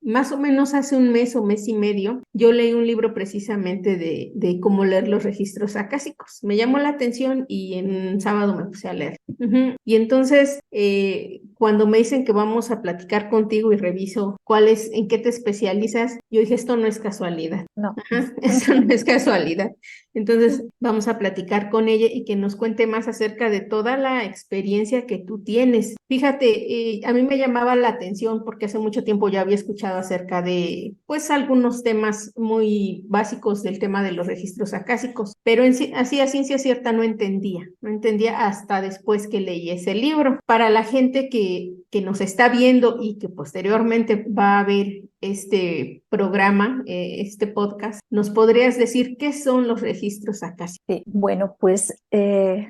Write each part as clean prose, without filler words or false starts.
más o menos hace un mes o mes y medio, yo leí un libro precisamente de cómo leer los registros acásicos. Me llamó la atención y en sábado me puse a leer. Y entonces, cuando me dicen que vamos a platicar contigo y reviso en qué te especializas, yo dije, esto no es casualidad. No. Eso no es casualidad. Entonces, vamos a platicar con ella y que nos cuente más acerca de toda la experiencia que tú tienes. Fíjate, a mí me llamaba la atención porque hace mucho tiempo ya había escuchado acerca de, pues, algunos temas muy básicos del tema de los registros acásicos, pero así a ciencia cierta no entendía hasta después que leí ese libro. Para la gente que nos está viendo y que posteriormente va a ver este programa, este podcast, ¿nos podrías decir qué son los registros acásicos? Sí, bueno, pues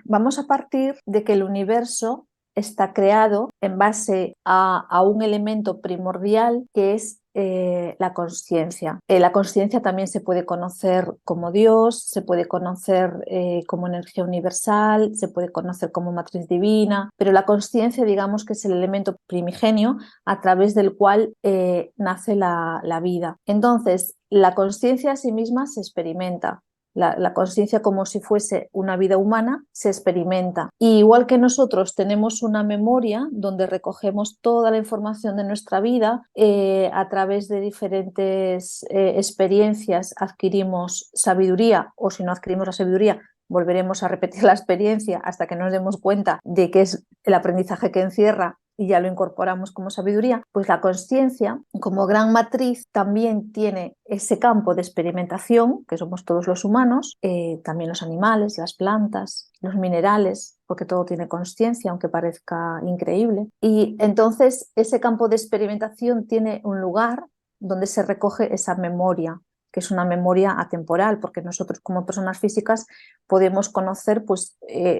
vamos a partir de que el universo está creado en base a un elemento primordial que es la consciencia. La consciencia también se puede conocer como Dios, se puede conocer como energía universal, se puede conocer como matriz divina, pero la consciencia, digamos que es el elemento primigenio a través del cual nace la vida. Entonces, la consciencia a sí misma se experimenta. La consciencia, como si fuese una vida humana, se experimenta. Y igual que nosotros tenemos una memoria donde recogemos toda la información de nuestra vida, a través de diferentes experiencias adquirimos sabiduría, o si no adquirimos la sabiduría, volveremos a repetir la experiencia hasta que nos demos cuenta de qué es el aprendizaje que encierra y ya lo incorporamos como sabiduría. Pues la consciencia, como gran matriz, también tiene ese campo de experimentación, que somos todos los humanos, también los animales, las plantas, los minerales, porque todo tiene consciencia, aunque parezca increíble. Y entonces ese campo de experimentación tiene un lugar donde se recoge esa memoria, que es una memoria atemporal, porque nosotros como personas físicas podemos conocer pues,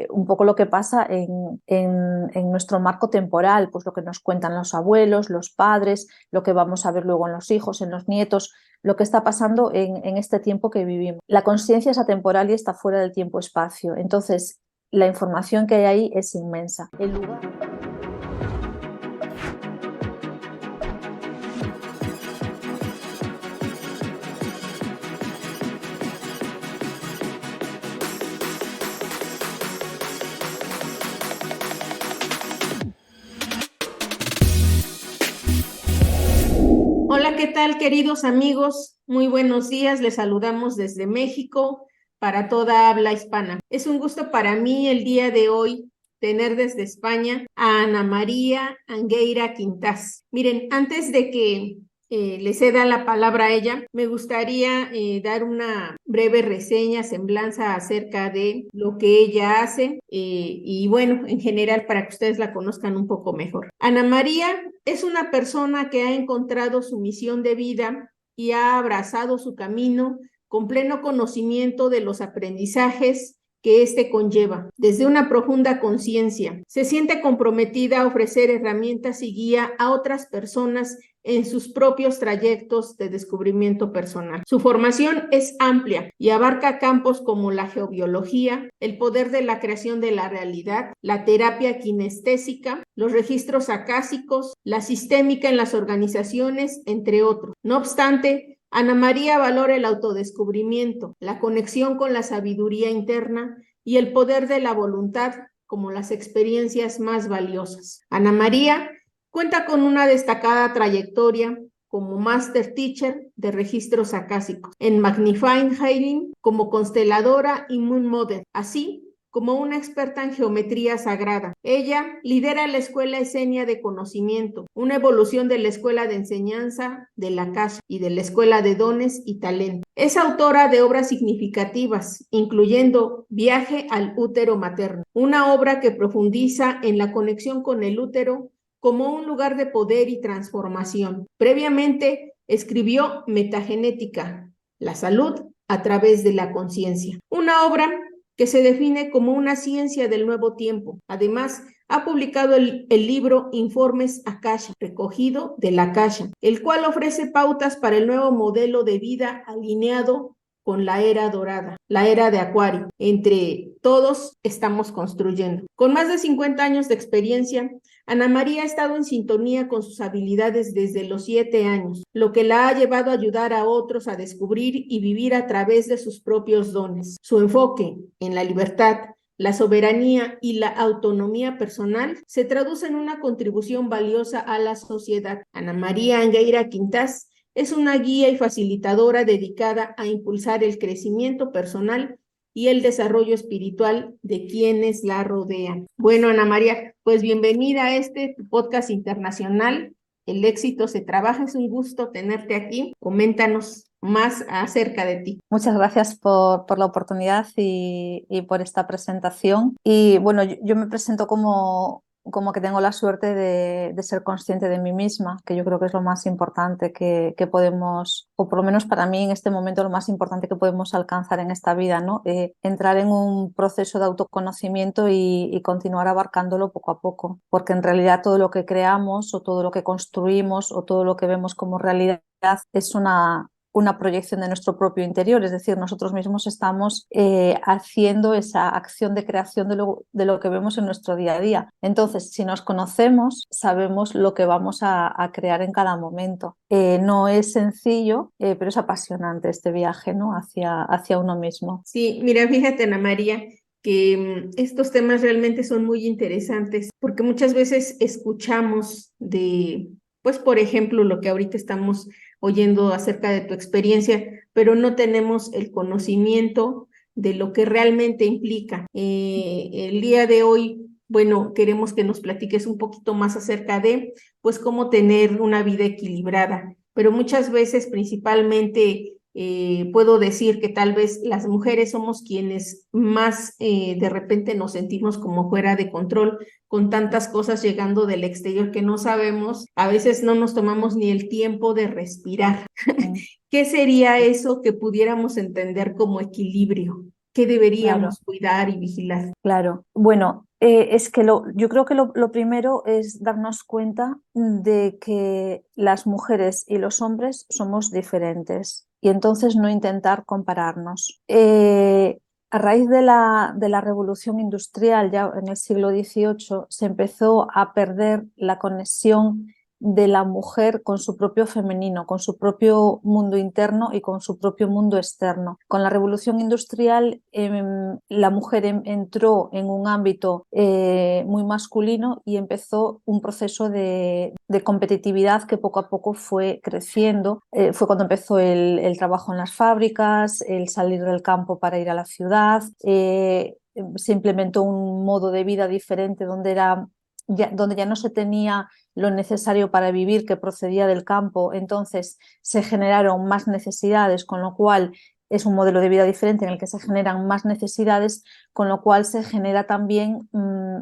un poco lo que pasa en nuestro marco temporal, pues lo que nos cuentan los abuelos, los padres, lo que vamos a ver luego en los hijos, en los nietos, lo que está pasando en este tiempo que vivimos. La consciencia es atemporal y está fuera del tiempo-espacio, entonces la información que hay ahí es inmensa. El lugar... Hola, ¿qué tal, queridos amigos? Muy buenos días, les saludamos desde México para toda habla hispana. Es un gusto para mí el día de hoy tener desde España a Ana María Angueira Quintás. Miren, antes de que le ceda la palabra a ella, me gustaría dar una breve reseña, semblanza acerca de lo que ella hace y bueno, en general para que ustedes la conozcan un poco mejor. Ana María es una persona que ha encontrado su misión de vida y ha abrazado su camino con pleno conocimiento de los aprendizajes que éste conlleva. Desde una profunda conciencia, se siente comprometida a ofrecer herramientas y guía a otras personas en sus propios trayectos de descubrimiento personal. Su formación es amplia y abarca campos como la geobiología, el poder de la creación de la realidad, la terapia kinestésica, los registros acásicos, la sistémica en las organizaciones, entre otros. No obstante, Ana María valora el autodescubrimiento, la conexión con la sabiduría interna y el poder de la voluntad como las experiencias más valiosas. Ana María cuenta con una destacada trayectoria como Master Teacher de registros acásicos, en Magnifying Hailing como consteladora y Moon Model, así como una experta en geometría sagrada. Ella lidera la Escuela Esenia de Conocimiento, una evolución de la Escuela de Enseñanza de la Casa y de la Escuela de Dones y Talento. Es autora de obras significativas, incluyendo Viaje al útero materno, una obra que profundiza en la conexión con el útero como un lugar de poder y transformación. Previamente escribió Metagenética, la salud a través de la conciencia, una obra que se define como una ciencia del nuevo tiempo. Además, ha publicado el libro Informes Akasha, recogido de la Akasha, el cual ofrece pautas para el nuevo modelo de vida alineado con la era dorada, la era de Acuario. Entre todos estamos construyendo. Con más de 50 años de experiencia, Ana María ha estado en sintonía con sus habilidades desde los 7 años, lo que la ha llevado a ayudar a otros a descubrir y vivir a través de sus propios dones. Su enfoque en la libertad, la soberanía y la autonomía personal se traduce en una contribución valiosa a la sociedad. Ana María Angueira Quintás es una guía y facilitadora dedicada a impulsar el crecimiento personal y el desarrollo espiritual de quienes la rodean. Bueno, Ana María, pues bienvenida a este podcast internacional. El éxito se trabaja, es un gusto tenerte aquí. Coméntanos más acerca de ti. Muchas gracias por la oportunidad y por esta presentación. Y bueno, yo me presento como que tengo la suerte de ser consciente de mí misma, que yo creo que es lo más importante que podemos, o por lo menos para mí en este momento lo más importante que podemos alcanzar en esta vida, ¿no? Entrar en un proceso de autoconocimiento y continuar abarcándolo poco a poco, porque en realidad todo lo que creamos o todo lo que construimos o todo lo que vemos como realidad es una proyección de nuestro propio interior, es decir, nosotros mismos estamos haciendo esa acción de creación de lo que vemos en nuestro día a día. Entonces, si nos conocemos, sabemos lo que vamos a crear en cada momento. No es sencillo, pero es apasionante este viaje, ¿no? hacia uno mismo. Sí, mira, fíjate, Ana María, que estos temas realmente son muy interesantes porque muchas veces escuchamos de, pues, por ejemplo, lo que ahorita estamos oyendo acerca de tu experiencia, pero no tenemos el conocimiento de lo que realmente implica. El día de hoy, bueno, queremos que nos platiques un poquito más acerca de, pues, cómo tener una vida equilibrada, pero muchas veces, principalmente, puedo decir que tal vez las mujeres somos quienes más de repente nos sentimos como fuera de control con tantas cosas llegando del exterior que no sabemos, a veces no nos tomamos ni el tiempo de respirar. ¿Qué sería eso que pudiéramos entender como equilibrio? ¿Qué deberíamos cuidar y vigilar? Claro. Bueno, es que yo creo que lo primero es darnos cuenta de que las mujeres y los hombres somos diferentes y entonces no intentar compararnos. A raíz de la revolución industrial, ya en el siglo XVIII, se empezó a perder la conexión de la mujer con su propio femenino, con su propio mundo interno y con su propio mundo externo. Con la revolución industrial, la mujer entró en un ámbito muy masculino y empezó un proceso de competitividad que poco a poco fue creciendo. Fue cuando empezó el trabajo en las fábricas, el salir del campo para ir a la ciudad. Se implementó un modo de vida diferente donde ya no se tenía lo necesario para vivir que procedía del campo, entonces se generaron más necesidades, con lo cual es un modelo de vida diferente en el que se generan más necesidades, con lo cual se genera también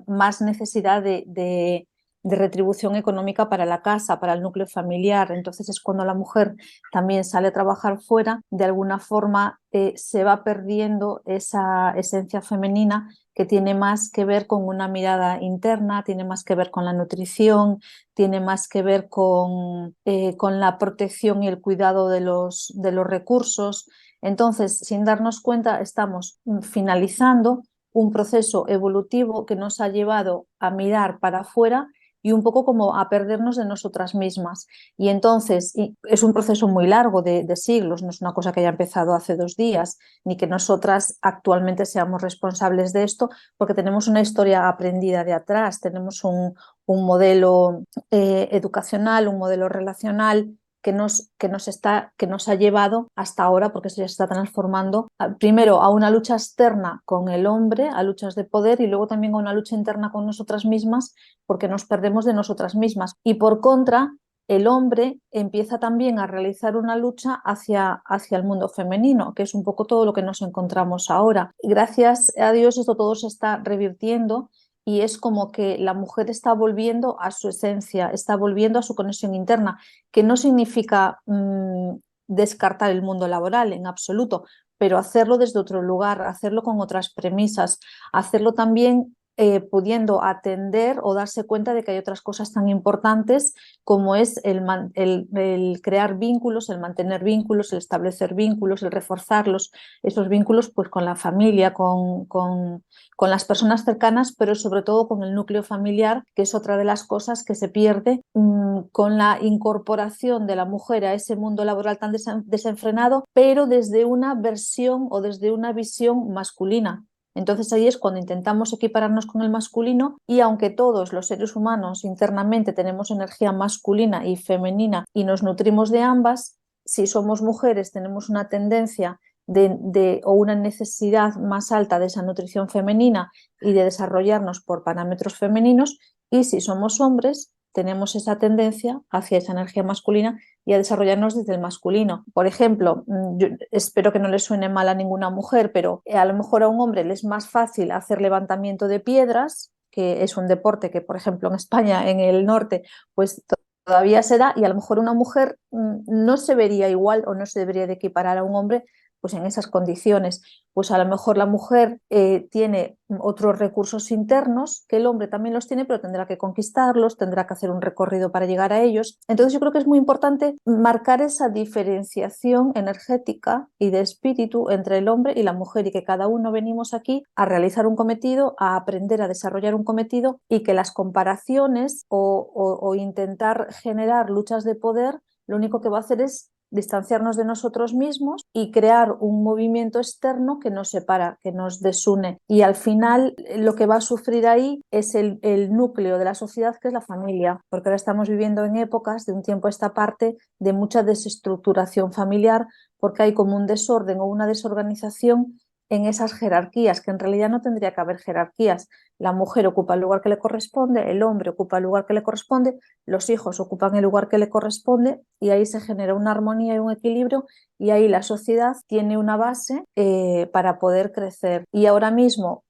más necesidad de retribución económica para la casa, para el núcleo familiar. Entonces es cuando la mujer también sale a trabajar fuera, de alguna forma se va perdiendo esa esencia femenina que tiene más que ver con una mirada interna, tiene más que ver con la nutrición, tiene más que ver con la protección y el cuidado de los recursos. Entonces, sin darnos cuenta, estamos finalizando un proceso evolutivo que nos ha llevado a mirar para afuera y un poco como a perdernos de nosotras mismas. Y entonces es un proceso muy largo de siglos, no es una cosa que haya empezado hace 2 días, ni que nosotras actualmente seamos responsables de esto, porque tenemos una historia aprendida de atrás, tenemos un modelo educacional, un modelo relacional que nos ha llevado hasta ahora, porque esto ya se está transformando, primero a una lucha externa con el hombre, a luchas de poder, y luego también a una lucha interna con nosotras mismas, porque nos perdemos de nosotras mismas. Y por contra, el hombre empieza también a realizar una lucha hacia el mundo femenino, que es un poco todo lo que nos encontramos ahora. Y gracias a Dios esto todo se está revirtiendo y es como que la mujer está volviendo a su esencia, está volviendo a su conexión interna, que no significa descartar el mundo laboral en absoluto, pero hacerlo desde otro lugar, hacerlo con otras premisas, hacerlo también pudiendo atender o darse cuenta de que hay otras cosas tan importantes como es el crear vínculos, el mantener vínculos, el establecer vínculos, el reforzarlos, esos vínculos pues con la familia, con las personas cercanas, pero sobre todo con el núcleo familiar, que es otra de las cosas que se pierde con la incorporación de la mujer a ese mundo laboral tan desenfrenado, pero desde una versión o desde una visión masculina. Entonces ahí es cuando intentamos equipararnos con el masculino, y aunque todos los seres humanos internamente tenemos energía masculina y femenina y nos nutrimos de ambas, si somos mujeres tenemos una tendencia o una necesidad más alta de esa nutrición femenina y de desarrollarnos por parámetros femeninos, y si somos hombres tenemos esa tendencia hacia esa energía masculina y a desarrollarnos desde el masculino. Por ejemplo, yo espero que no le suene mal a ninguna mujer, pero a lo mejor a un hombre le es más fácil hacer levantamiento de piedras, que es un deporte que, por ejemplo, en España, en el norte, pues todavía se da, y a lo mejor una mujer no se vería igual o no se debería de equiparar a un hombre pues en esas condiciones. Pues a lo mejor la mujer tiene otros recursos internos que el hombre también los tiene, pero tendrá que conquistarlos, tendrá que hacer un recorrido para llegar a ellos. Entonces yo creo que es muy importante marcar esa diferenciación energética y de espíritu entre el hombre y la mujer, y que cada uno venimos aquí a realizar un cometido, a aprender a desarrollar un cometido, y que las comparaciones o intentar generar luchas de poder lo único que va a hacer es distanciarnos de nosotros mismos y crear un movimiento externo que nos separa, que nos desune. Y al final lo que va a sufrir ahí es el núcleo de la sociedad, que es la familia, porque ahora estamos viviendo en épocas de un tiempo a esta parte de mucha desestructuración familiar, porque hay como un desorden o una desorganización en esas jerarquías, que en realidad no tendría que haber jerarquías. La mujer ocupa el lugar que le corresponde, el hombre ocupa el lugar que le corresponde, los hijos ocupan el lugar que le corresponde, y ahí se genera una armonía y un equilibrio, y ahí la sociedad tiene una base para poder crecer. Y ahora mismo,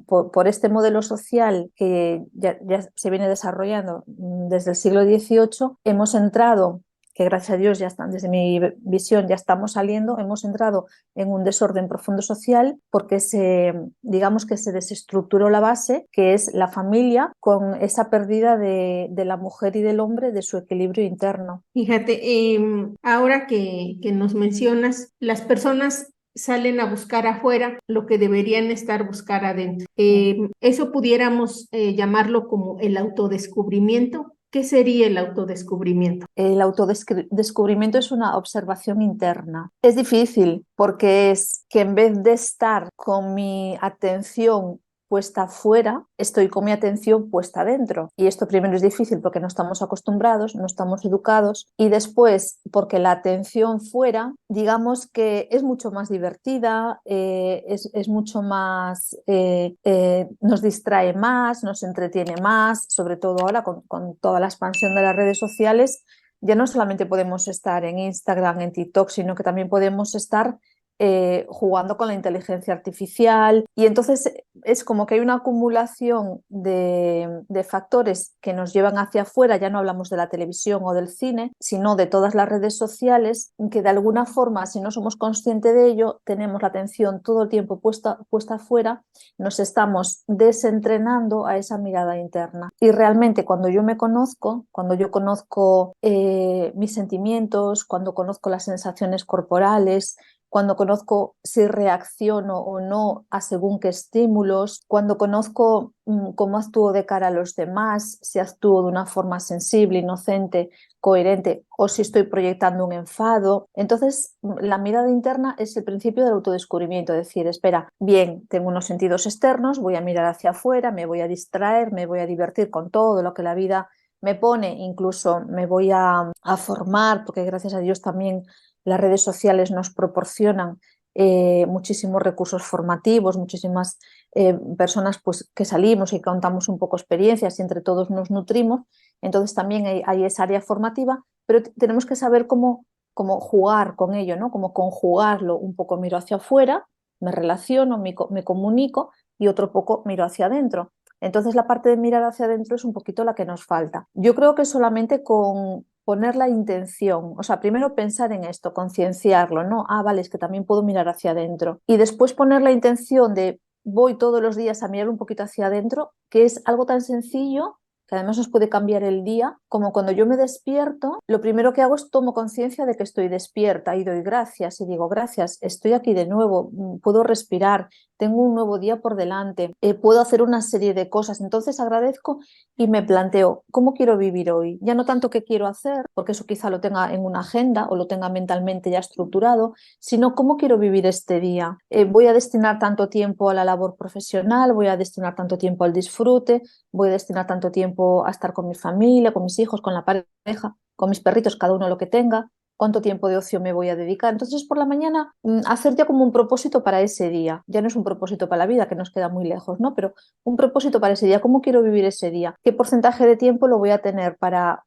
por este modelo social que ya se viene desarrollando desde el siglo XVIII, hemos entrado, que gracias a Dios ya están, desde mi visión ya estamos saliendo, hemos entrado en un desorden profundo social, porque digamos que se desestructuró la base, que es la familia, con esa pérdida de la mujer y del hombre, de su equilibrio interno. Fíjate, ahora que nos mencionas, las personas salen a buscar afuera lo que deberían estar buscar adentro. Eso pudiéramos llamarlo como el autodescubrimiento. ¿Qué sería el autodescubrimiento? El autodescubrimiento es una observación interna. Es difícil porque es que en vez de estar con mi atención puesta afuera, estoy con mi atención puesta adentro. Y esto primero es difícil porque no estamos acostumbrados, no estamos educados, y después porque la atención fuera, digamos que es mucho más divertida, es mucho más, nos distrae más, nos entretiene más, sobre todo ahora con toda la expansión de las redes sociales. Ya no solamente podemos estar en Instagram, en TikTok, sino que también podemos estar jugando con la inteligencia artificial, y entonces es como que hay una acumulación de factores que nos llevan hacia afuera. Ya no hablamos de la televisión o del cine, sino de todas las redes sociales, que de alguna forma, si no somos conscientes de ello, tenemos la atención todo el tiempo puesta afuera, nos estamos desentrenando a esa mirada interna. Y realmente cuando yo me conozco, cuando yo conozco mis sentimientos, cuando conozco las sensaciones corporales, cuando conozco si reacciono o no a según qué estímulos, cuando conozco cómo actúo de cara a los demás, si actúo de una forma sensible, inocente, coherente, o si estoy proyectando un enfado. Entonces, la mirada interna es el principio del autodescubrimiento, es decir, espera, bien, tengo unos sentidos externos, voy a mirar hacia afuera, me voy a distraer, me voy a divertir con todo lo que la vida me pone, incluso me voy a formar, porque gracias a Dios también las redes sociales nos proporcionan muchísimos recursos formativos, muchísimas personas pues, que salimos y contamos un poco experiencias y entre todos nos nutrimos. Entonces también hay esa área formativa, pero tenemos que saber cómo jugar con ello, ¿no? Cómo conjugarlo. Un poco miro hacia afuera, me relaciono, me comunico, y otro poco miro hacia adentro. Entonces la parte de mirar hacia adentro es un poquito la que nos falta. Yo creo que solamente con poner la intención, o sea, primero pensar en esto, concienciarlo, ¿no? Ah, vale, es que también puedo mirar hacia adentro. Y después poner la intención de voy todos los días a mirar un poquito hacia adentro, que es algo tan sencillo que además nos puede cambiar el día, como cuando yo me despierto, lo primero que hago es tomo conciencia de que estoy despierta y doy gracias y digo gracias, estoy aquí de nuevo, puedo respirar, tengo un nuevo día por delante, puedo hacer una serie de cosas, entonces agradezco y me planteo cómo quiero vivir hoy, ya no tanto qué quiero hacer, porque eso quizá lo tenga en una agenda o lo tenga mentalmente ya estructurado, sino cómo quiero vivir este día. Voy a destinar tanto tiempo a la labor profesional, voy a destinar tanto tiempo al disfrute, voy a destinar tanto tiempo a estar con mi familia, con mis hijos, con la pareja, con mis perritos, cada uno lo que tenga, cuánto tiempo de ocio me voy a dedicar. Entonces, por la mañana, hacer ya como un propósito para ese día. Ya no es un propósito para la vida, que nos queda muy lejos, ¿no? Pero un propósito para ese día. ¿Cómo quiero vivir ese día? ¿Qué porcentaje de tiempo lo voy a tener para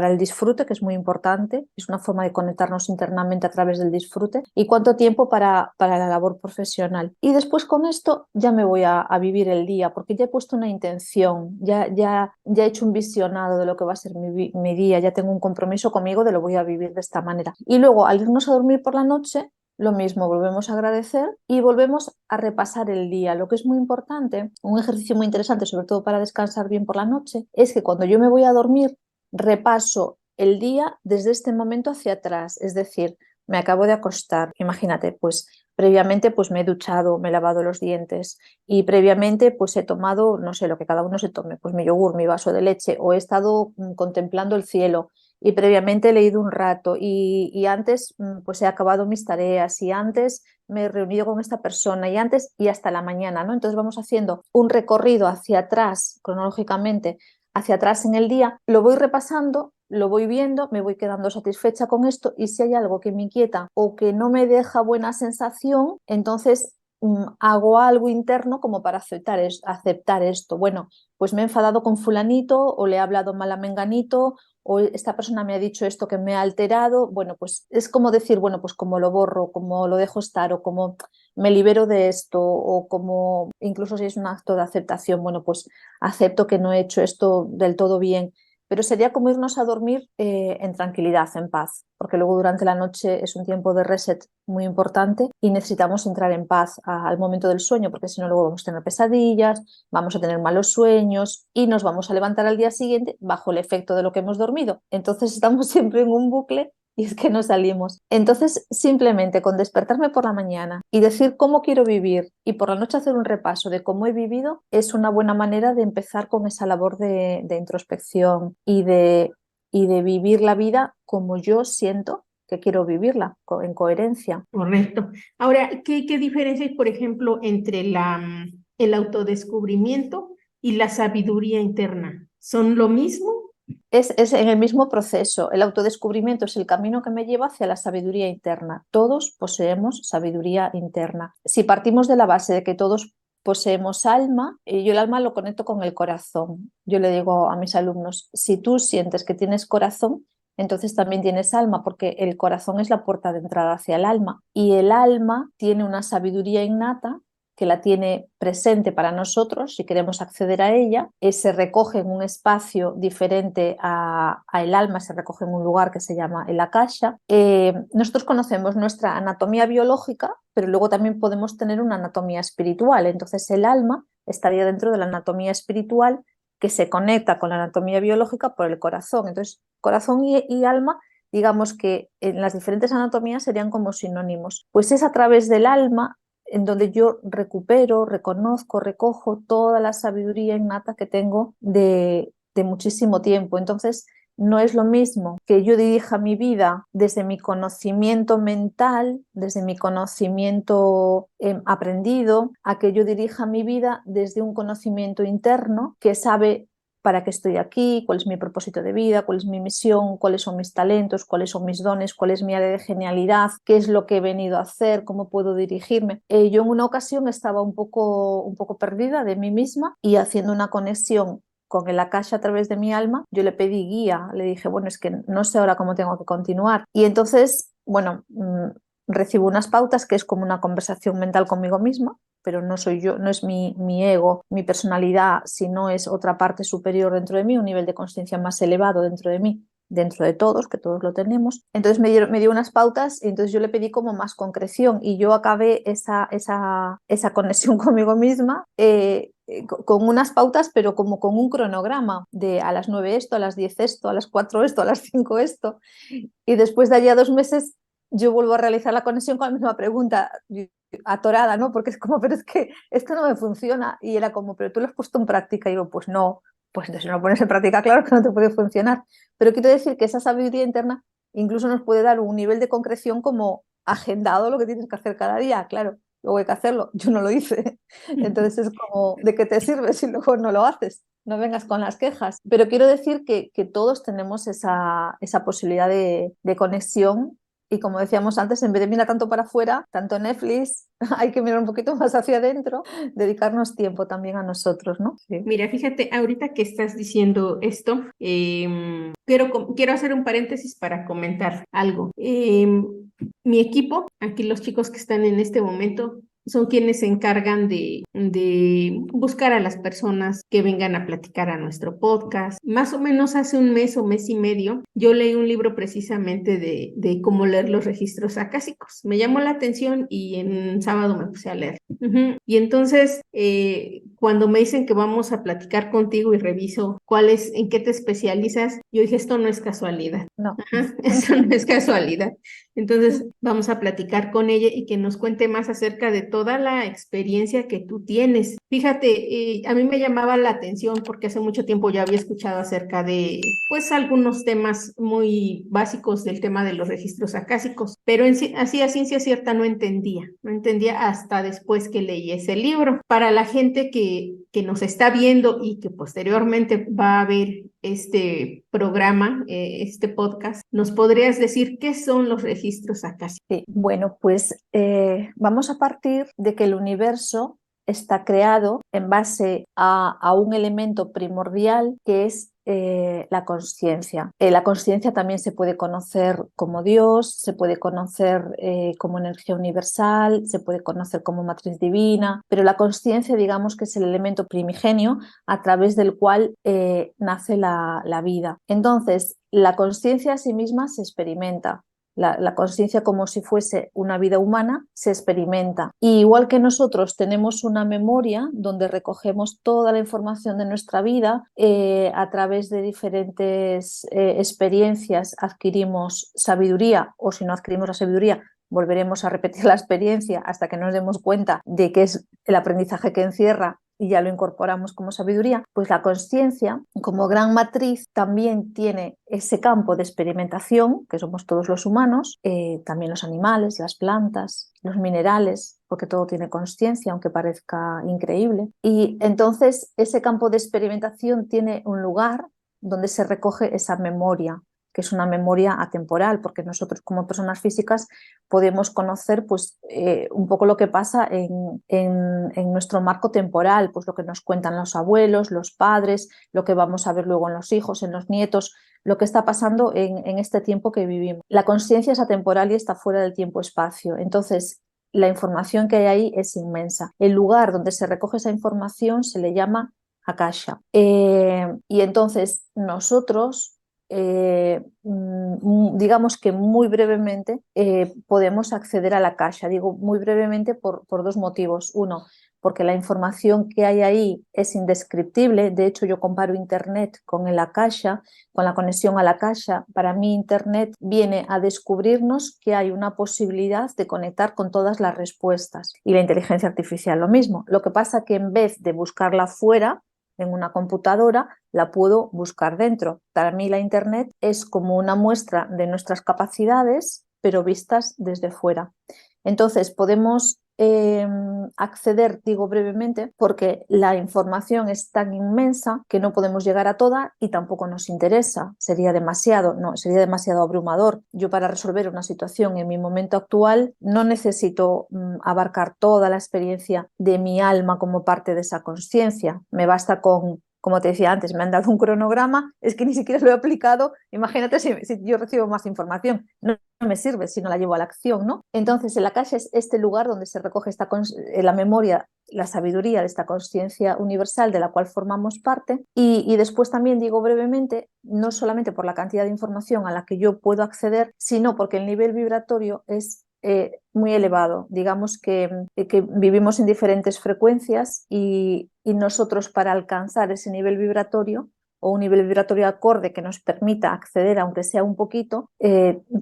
el disfrute, que es muy importante? Es una forma de conectarnos internamente a través del disfrute. ¿Y cuánto tiempo para la labor profesional? Y después con esto ya me voy a vivir el día, porque ya he puesto una intención, ya he hecho un visionado de lo que va a ser mi día, ya tengo un compromiso conmigo de lo voy a vivir de esta manera. Y luego al irnos a dormir por la noche, lo mismo, volvemos a agradecer y volvemos a repasar el día. Lo que es muy importante, un ejercicio muy interesante, sobre todo para descansar bien por la noche, es que cuando yo me voy a dormir, repaso el día desde este momento hacia atrás. Es decir, me acabo de acostar, imagínate, pues previamente pues me he duchado, me he lavado los dientes y previamente pues he tomado, no sé, lo que cada uno se tome, pues mi yogur, mi vaso de leche, o he estado contemplando el cielo y previamente he leído un rato y antes pues he acabado mis tareas y antes me he reunido con esta persona y antes y hasta la mañana, ¿no? Entonces vamos haciendo un recorrido hacia atrás, cronológicamente, hacia atrás en el día, lo voy repasando, lo voy viendo, me voy quedando satisfecha con esto y si hay algo que me inquieta o que no me deja buena sensación, entonces hago algo interno como para aceptar esto. Bueno, pues me he enfadado con fulanito o le he hablado mal a menganito o esta persona me ha dicho esto que me ha alterado. Bueno, pues es como decir, bueno, pues como lo borro, como lo dejo estar o como me libero de esto o como incluso si es un acto de aceptación, bueno, pues acepto que no he hecho esto del todo bien. Pero sería como irnos a dormir en tranquilidad, en paz, porque luego durante la noche es un tiempo de reset muy importante y necesitamos entrar en paz al momento del sueño, porque si no luego vamos a tener pesadillas, vamos a tener malos sueños y nos vamos a levantar al día siguiente bajo el efecto de lo que hemos dormido. Entonces estamos siempre en un bucle y es que no salimos. Entonces, simplemente con despertarme por la mañana y decir cómo quiero vivir y por la noche hacer un repaso de cómo he vivido es una buena manera de empezar con esa labor de introspección y de vivir la vida como yo siento que quiero vivirla, en coherencia. Correcto. Ahora, ¿qué diferencia hay, por ejemplo, entre el autodescubrimiento y la sabiduría interna? ¿Son lo mismo? Es en el mismo proceso. El autodescubrimiento es el camino que me lleva hacia la sabiduría interna. Todos poseemos sabiduría interna. Si partimos de la base de que todos poseemos alma, yo el alma lo conecto con el corazón. Yo le digo a mis alumnos, si tú sientes que tienes corazón, entonces también tienes alma, porque el corazón es la puerta de entrada hacia el alma. Y el alma tiene una sabiduría innata que la tiene presente para nosotros, si queremos acceder a ella, se recoge en un espacio diferente a el alma, se recoge en un lugar que se llama el akasha. Nosotros conocemos nuestra anatomía biológica, pero luego también podemos tener una anatomía espiritual. Entonces el alma estaría dentro de la anatomía espiritual que se conecta con la anatomía biológica por el corazón. Entonces, corazón y alma, digamos que en las diferentes anatomías serían como sinónimos. Pues es a través del alma en donde yo recupero, reconozco, recojo toda la sabiduría innata que tengo de muchísimo tiempo. Entonces, no es lo mismo que yo dirija mi vida desde mi conocimiento mental, desde mi conocimiento aprendido, a que yo dirija mi vida desde un conocimiento interno que sabe para qué estoy aquí, cuál es mi propósito de vida, cuál es mi misión, cuáles son mis talentos, cuáles son mis dones, cuál es mi área de genialidad, qué es lo que he venido a hacer, cómo puedo dirigirme. Yo en una ocasión estaba un poco perdida de mí misma y haciendo una conexión con el akasha a través de mi alma, yo le pedí guía, le dije, bueno, es que no sé ahora cómo tengo que continuar. Y entonces, bueno, recibo unas pautas que es como una conversación mental conmigo misma, pero no soy yo, no es mi ego, mi personalidad, sino es otra parte superior dentro de mí, un nivel de consciencia más elevado dentro de mí, dentro de todos, que todos lo tenemos. Entonces me dio unas pautas y entonces yo le pedí como más concreción y yo acabé esa conexión conmigo misma con unas pautas, pero como con un cronograma de a las 9 esto, a las 10 esto, a las 4 esto, a las 5 esto. Y después de allí a 2 meses yo vuelvo a realizar la conexión con la misma pregunta, atorada, ¿no? Porque es como, pero es que esto no me funciona. Y era como, pero tú lo has puesto en práctica. Y digo, pues no, pues entonces si no lo pones en práctica, claro que no te puede funcionar. Pero quiero decir que esa sabiduría interna incluso nos puede dar un nivel de concreción como agendado lo que tienes que hacer cada día, claro. Luego hay que hacerlo, yo no lo hice. Entonces es como, ¿de qué te sirve si luego no lo haces? No vengas con las quejas. Pero quiero decir que todos tenemos esa posibilidad de conexión y como decíamos antes, en vez de mirar tanto para afuera, tanto Netflix, hay que mirar un poquito más hacia adentro, dedicarnos tiempo también a nosotros, ¿no? Sí. Mira, fíjate, ahorita que estás diciendo esto, quiero hacer un paréntesis para comentar algo. Mi equipo, aquí los chicos que están en este momento, son quienes se encargan de buscar a las personas que vengan a platicar a nuestro podcast. Más o menos hace un mes o mes y medio, yo leí un libro precisamente de cómo leer los registros acásicos. Me llamó la atención y en sábado me puse a leer. Y entonces, cuando me dicen que vamos a platicar contigo y reviso en qué te especializas, yo dije, esto no es casualidad. No. Ajá, eso no es casualidad. Entonces, vamos a platicar con ella y que nos cuente más acerca de toda la experiencia que tú tienes. Fíjate, a mí me llamaba la atención porque hace mucho tiempo ya había escuchado acerca de, pues, algunos temas muy básicos del tema de los registros acásicos, pero así a ciencia cierta no entendía hasta después que leí ese libro. Para la gente que nos está viendo y que posteriormente va a ver este programa, este podcast, ¿nos podrías decir qué son los registros acásicos? Sí, bueno, pues vamos a partir de que el universo está creado en base a un elemento primordial que es la consciencia. La consciencia también se puede conocer como Dios, se puede conocer como energía universal, se puede conocer como matriz divina, pero la consciencia, digamos que es el elemento primigenio a través del cual nace la vida. Entonces, la consciencia a sí misma se experimenta. La consciencia, como si fuese una vida humana, se experimenta. Y igual que nosotros tenemos una memoria donde recogemos toda la información de nuestra vida, a través de diferentes experiencias adquirimos sabiduría, o si no adquirimos la sabiduría, volveremos a repetir la experiencia hasta que nos demos cuenta de qué es el aprendizaje que encierra y ya lo incorporamos como sabiduría. Pues la consciencia, como gran matriz, también tiene ese campo de experimentación, que somos todos los humanos, también los animales, las plantas, los minerales, porque todo tiene consciencia, aunque parezca increíble. Y entonces ese campo de experimentación tiene un lugar donde se recoge esa memoria, que es una memoria atemporal, porque nosotros como personas físicas podemos conocer pues, un poco lo que pasa en nuestro marco temporal, pues lo que nos cuentan los abuelos, los padres, lo que vamos a ver luego en los hijos, en los nietos, lo que está pasando en este tiempo que vivimos. La consciencia es atemporal y está fuera del tiempo-espacio. Entonces, la información que hay ahí es inmensa. El lugar donde se recoge esa información se le llama Akasha. Y entonces nosotros digamos que muy brevemente podemos acceder a la Akasha. Digo muy brevemente por dos motivos. Uno, porque la información que hay ahí es indescriptible. De hecho, yo comparo Internet con el Akasha, con la conexión a la Akasha. Para mí, Internet viene a descubrirnos que hay una posibilidad de conectar con todas las respuestas. Y la inteligencia artificial lo mismo. Lo que pasa que en vez de buscarla fuera, en una computadora, la puedo buscar dentro. Para mí la Internet es como una muestra de nuestras capacidades, pero vistas desde fuera. Entonces podemos acceder, digo brevemente, porque la información es tan inmensa que no podemos llegar a toda y tampoco nos interesa. Sería demasiado abrumador. Yo para resolver una situación en mi momento actual no necesito abarcar toda la experiencia de mi alma como parte de esa consciencia. Me basta con como te decía antes, me han dado un cronograma, es que ni siquiera lo he aplicado. Imagínate si yo recibo más información, no me sirve si no la llevo a la acción, ¿no? Entonces, el Akasha es este lugar donde se recoge la memoria, la sabiduría de esta conciencia universal de la cual formamos parte. Y después también digo brevemente, no solamente por la cantidad de información a la que yo puedo acceder, sino porque el nivel vibratorio es muy elevado. Digamos que vivimos en diferentes frecuencias y nosotros, para alcanzar ese nivel vibratorio o un nivel vibratorio acorde que nos permita acceder, aunque sea un poquito,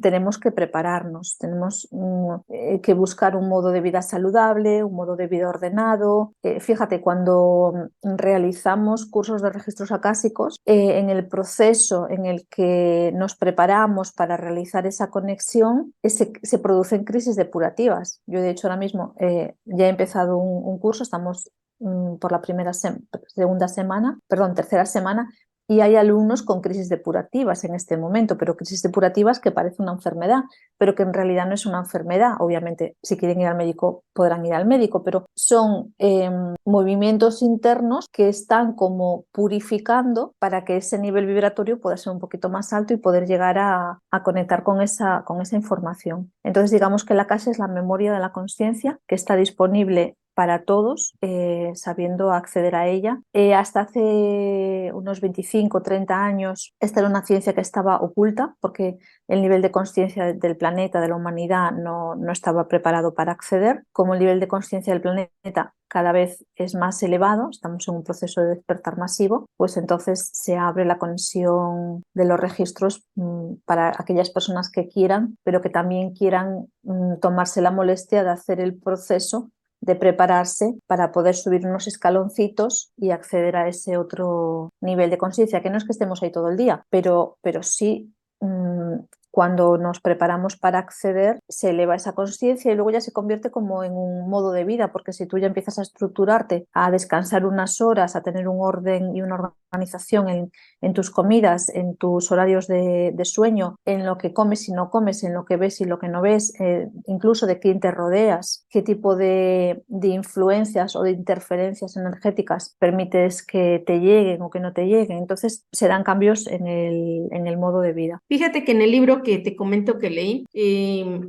tenemos que prepararnos, tenemos que buscar un modo de vida saludable, un modo de vida ordenado. Fíjate, cuando realizamos cursos de registros acásicos, en el proceso en el que nos preparamos para realizar esa conexión, se producen crisis depurativas. Yo, de hecho, ahora mismo ya he empezado un curso, estamos por la tercera semana, y hay alumnos con crisis depurativas en este momento, pero crisis depurativas que parece una enfermedad, pero que en realidad no es una enfermedad. Obviamente, si quieren ir al médico, podrán ir al médico, pero son movimientos internos que están como purificando para que ese nivel vibratorio pueda ser un poquito más alto y poder llegar a conectar con esa información. Entonces, digamos que la casa es la memoria de la conciencia que está disponible para todos, sabiendo acceder a ella. Hasta hace unos 25 o 30 años, esta era una ciencia que estaba oculta porque el nivel de conciencia del planeta, de la humanidad, no estaba preparado para acceder. Como el nivel de conciencia del planeta cada vez es más elevado, estamos en un proceso de despertar masivo, pues entonces se abre la conexión de los registros para aquellas personas que quieran, pero que también quieran tomarse la molestia de hacer el proceso de prepararse para poder subir unos escaloncitos y acceder a ese otro nivel de conciencia, que no es que estemos ahí todo el día, pero sí cuando nos preparamos para acceder se eleva esa conciencia y luego ya se convierte como en un modo de vida, porque si tú ya empiezas a estructurarte, a descansar unas horas, a tener un orden y una organización en tus comidas, en tus horarios de sueño, en lo que comes y no comes, en lo que ves y lo que no ves, incluso de quién te rodeas, qué tipo de influencias o de interferencias energéticas permites que te lleguen o que no te lleguen. Entonces se dan cambios en el modo de vida. Fíjate que en el libro que te comento que leí,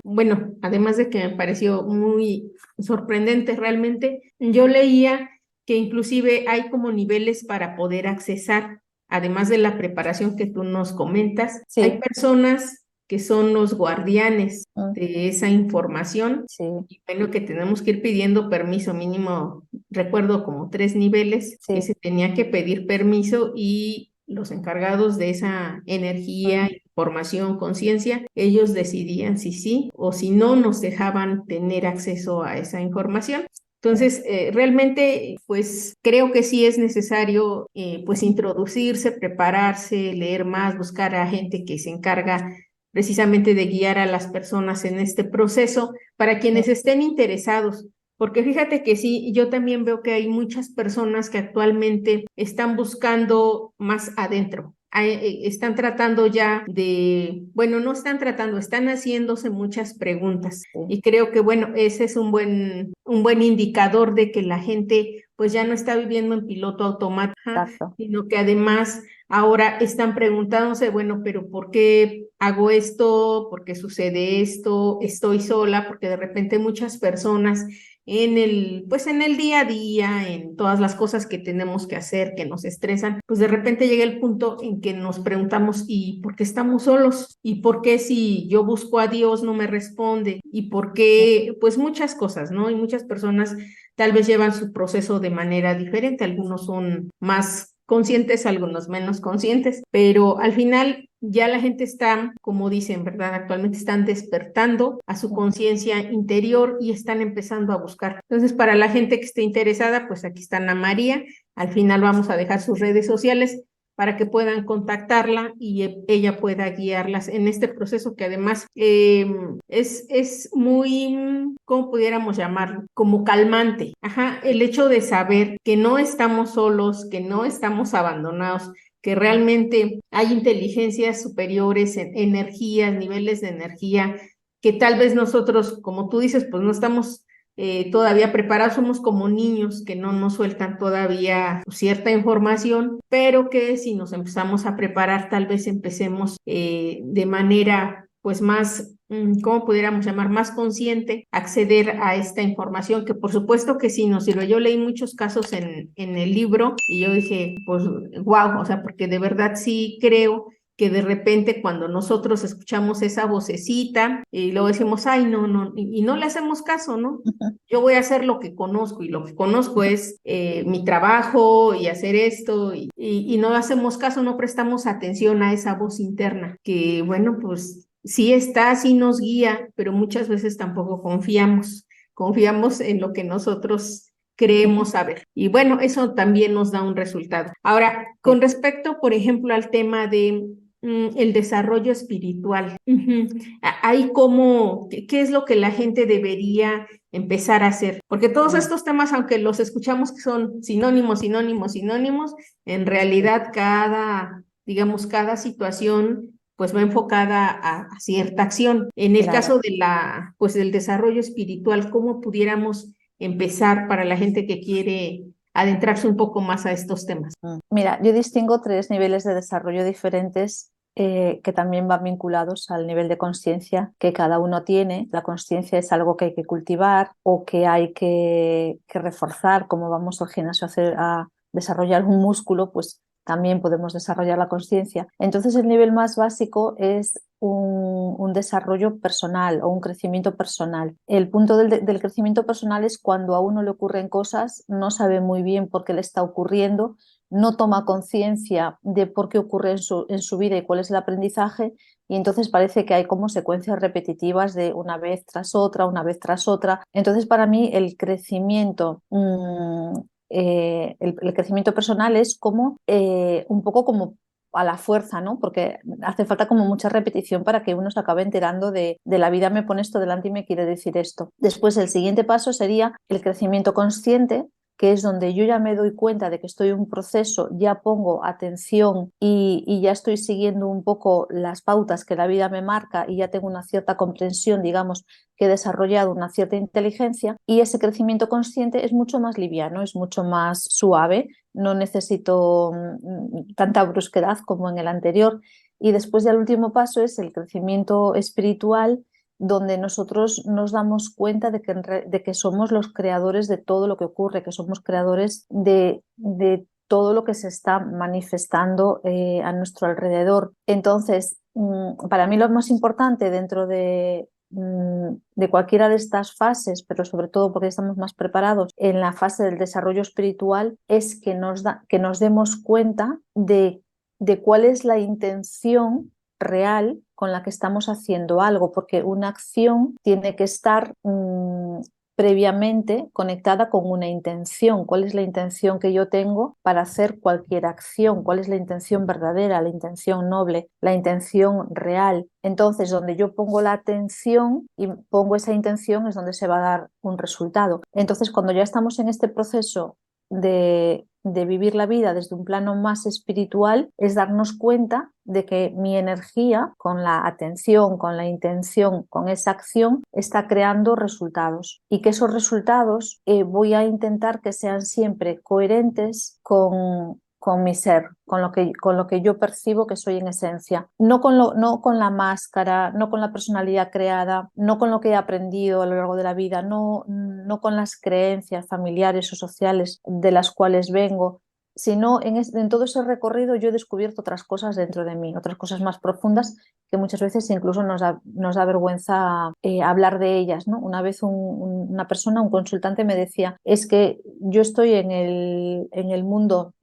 bueno, además de que me pareció muy sorprendente realmente, yo leía que inclusive hay como niveles para poder accesar, además de la preparación que tú nos comentas, Sí. hay personas que son los guardianes de esa información. Sí. Y bueno, que tenemos que ir pidiendo permiso mínimo, recuerdo como 3 niveles, Sí. que se tenía que pedir permiso y los encargados de esa energía, información, conciencia, ellos decidían si sí o si no nos dejaban tener acceso a esa información. Entonces, realmente, pues creo que sí es necesario, pues introducirse, prepararse, leer más, buscar a gente que se encarga precisamente de guiar a las personas en este proceso para quienes estén interesados. Porque fíjate que sí, yo también veo que hay muchas personas que actualmente están buscando más adentro. Están tratando ya de, bueno, no están tratando, están haciéndose muchas preguntas. Sí. Y creo que, bueno, ese es un buen indicador de que la gente pues ya no está viviendo en piloto automático, sino que además ahora están preguntándose, bueno, pero ¿por qué hago esto? ¿Por qué sucede esto? ¿Estoy sola? Porque de repente muchas personas pues en el día a día, en todas las cosas que tenemos que hacer, que nos estresan, pues de repente llega el punto en que nos preguntamos, ¿y por qué estamos solos? ¿Y por qué si yo busco a Dios no me responde? ¿Y por qué? Pues muchas cosas, ¿no? Y muchas personas tal vez llevan su proceso de manera diferente, algunos son más conscientes, algunos menos conscientes, pero al final ya la gente está, como dicen, ¿verdad? Actualmente están despertando a su conciencia interior y están empezando a buscar. Entonces, para la gente que esté interesada, pues aquí está Ana María. Al final vamos a dejar sus redes sociales para que puedan contactarla y ella pueda guiarlas en este proceso que además es muy, ¿cómo pudiéramos llamarlo? Como calmante. Ajá, el hecho de saber que no estamos solos, que no estamos abandonados, que realmente hay inteligencias superiores, energías, niveles de energía, que tal vez nosotros, como tú dices, pues no estamos todavía preparados, somos como niños que no nos sueltan todavía cierta información, pero que si nos empezamos a preparar, tal vez empecemos de manera pues más, ¿cómo pudiéramos llamar? Más consciente, acceder a esta información, que por supuesto que sí nos sirve. Yo leí muchos casos en el libro y yo dije, pues, wow, o sea, porque de verdad sí creo que de repente cuando nosotros escuchamos esa vocecita y luego decimos, ay, no, no, y no le hacemos caso, ¿no? Yo voy a hacer lo que conozco y lo que conozco es mi trabajo y hacer esto y no hacemos caso, no prestamos atención a esa voz interna que, bueno, pues sí está, sí nos guía, pero muchas veces tampoco confiamos en lo que nosotros creemos saber. Y bueno, eso también nos da un resultado. Ahora, con respecto, por ejemplo, al tema de el desarrollo espiritual, hay como, ¿qué es lo que la gente debería empezar a hacer? Porque todos estos temas, aunque los escuchamos que son sinónimos, sinónimos, sinónimos, en realidad digamos, cada situación pues va enfocada a cierta acción. En el Claro. caso de pues del desarrollo espiritual, ¿cómo pudiéramos empezar para la gente que quiere adentrarse un poco más a estos temas? Mira, yo distingo tres niveles de desarrollo diferentes que también van vinculados al nivel de conciencia que cada uno tiene. La conciencia es algo que hay que cultivar o que hay que reforzar, como vamos al gimnasio a desarrollar un músculo, pues también podemos desarrollar la conciencia. Entonces el nivel más básico es un desarrollo personal o un crecimiento personal. El punto del crecimiento personal es cuando a uno le ocurren cosas, no sabe muy bien por qué le está ocurriendo, no toma conciencia de por qué ocurre en su vida y cuál es el aprendizaje, y entonces parece que hay como secuencias repetitivas de una vez tras otra, una vez tras otra. Entonces para mí el crecimiento... el crecimiento personal es como un poco como a la fuerza, ¿no? Porque hace falta como mucha repetición para que uno se acabe enterando de la vida me pone esto delante y me quiere decir esto. Después el siguiente paso sería el crecimiento consciente, que es donde yo ya me doy cuenta de que estoy en un proceso, ya pongo atención y ya estoy siguiendo un poco las pautas que la vida me marca y ya tengo una cierta comprensión, digamos, que he desarrollado una cierta inteligencia, y ese crecimiento consciente es mucho más liviano, es mucho más suave, no necesito tanta brusquedad como en el anterior. Y después ya el último paso es el crecimiento espiritual, donde nosotros nos damos cuenta de que somos los creadores de todo lo que ocurre, que somos creadores de todo lo que se está manifestando a nuestro alrededor. Entonces, para mí lo más importante dentro de cualquiera de estas fases, pero sobre todo porque estamos más preparados en la fase del desarrollo espiritual, es que nos demos cuenta de cuál es la intención real con la que estamos haciendo algo, porque una acción tiene que estar previamente conectada con una intención. ¿Cuál es la intención que yo tengo para hacer cualquier acción? ¿Cuál es la intención verdadera, la intención noble, la intención real? Entonces, donde yo pongo la atención y pongo esa intención es donde se va a dar un resultado. Entonces, cuando ya estamos en este proceso de vivir la vida desde un plano más espiritual, es darnos cuenta de que mi energía, con la atención, con la intención, con esa acción, está creando resultados, y que esos resultados voy a intentar que sean siempre coherentes con mi ser, con lo que yo percibo que soy en esencia, no con la máscara, no con la personalidad creada, no con lo que he aprendido a lo largo de la vida, no con las creencias familiares o sociales de las cuales vengo, sino en todo ese recorrido yo he descubierto otras cosas dentro de mí, otras cosas más profundas que muchas veces incluso nos da vergüenza hablar de ellas, ¿no? Una vez una persona, un consultante me decía, es que yo estoy en el mundo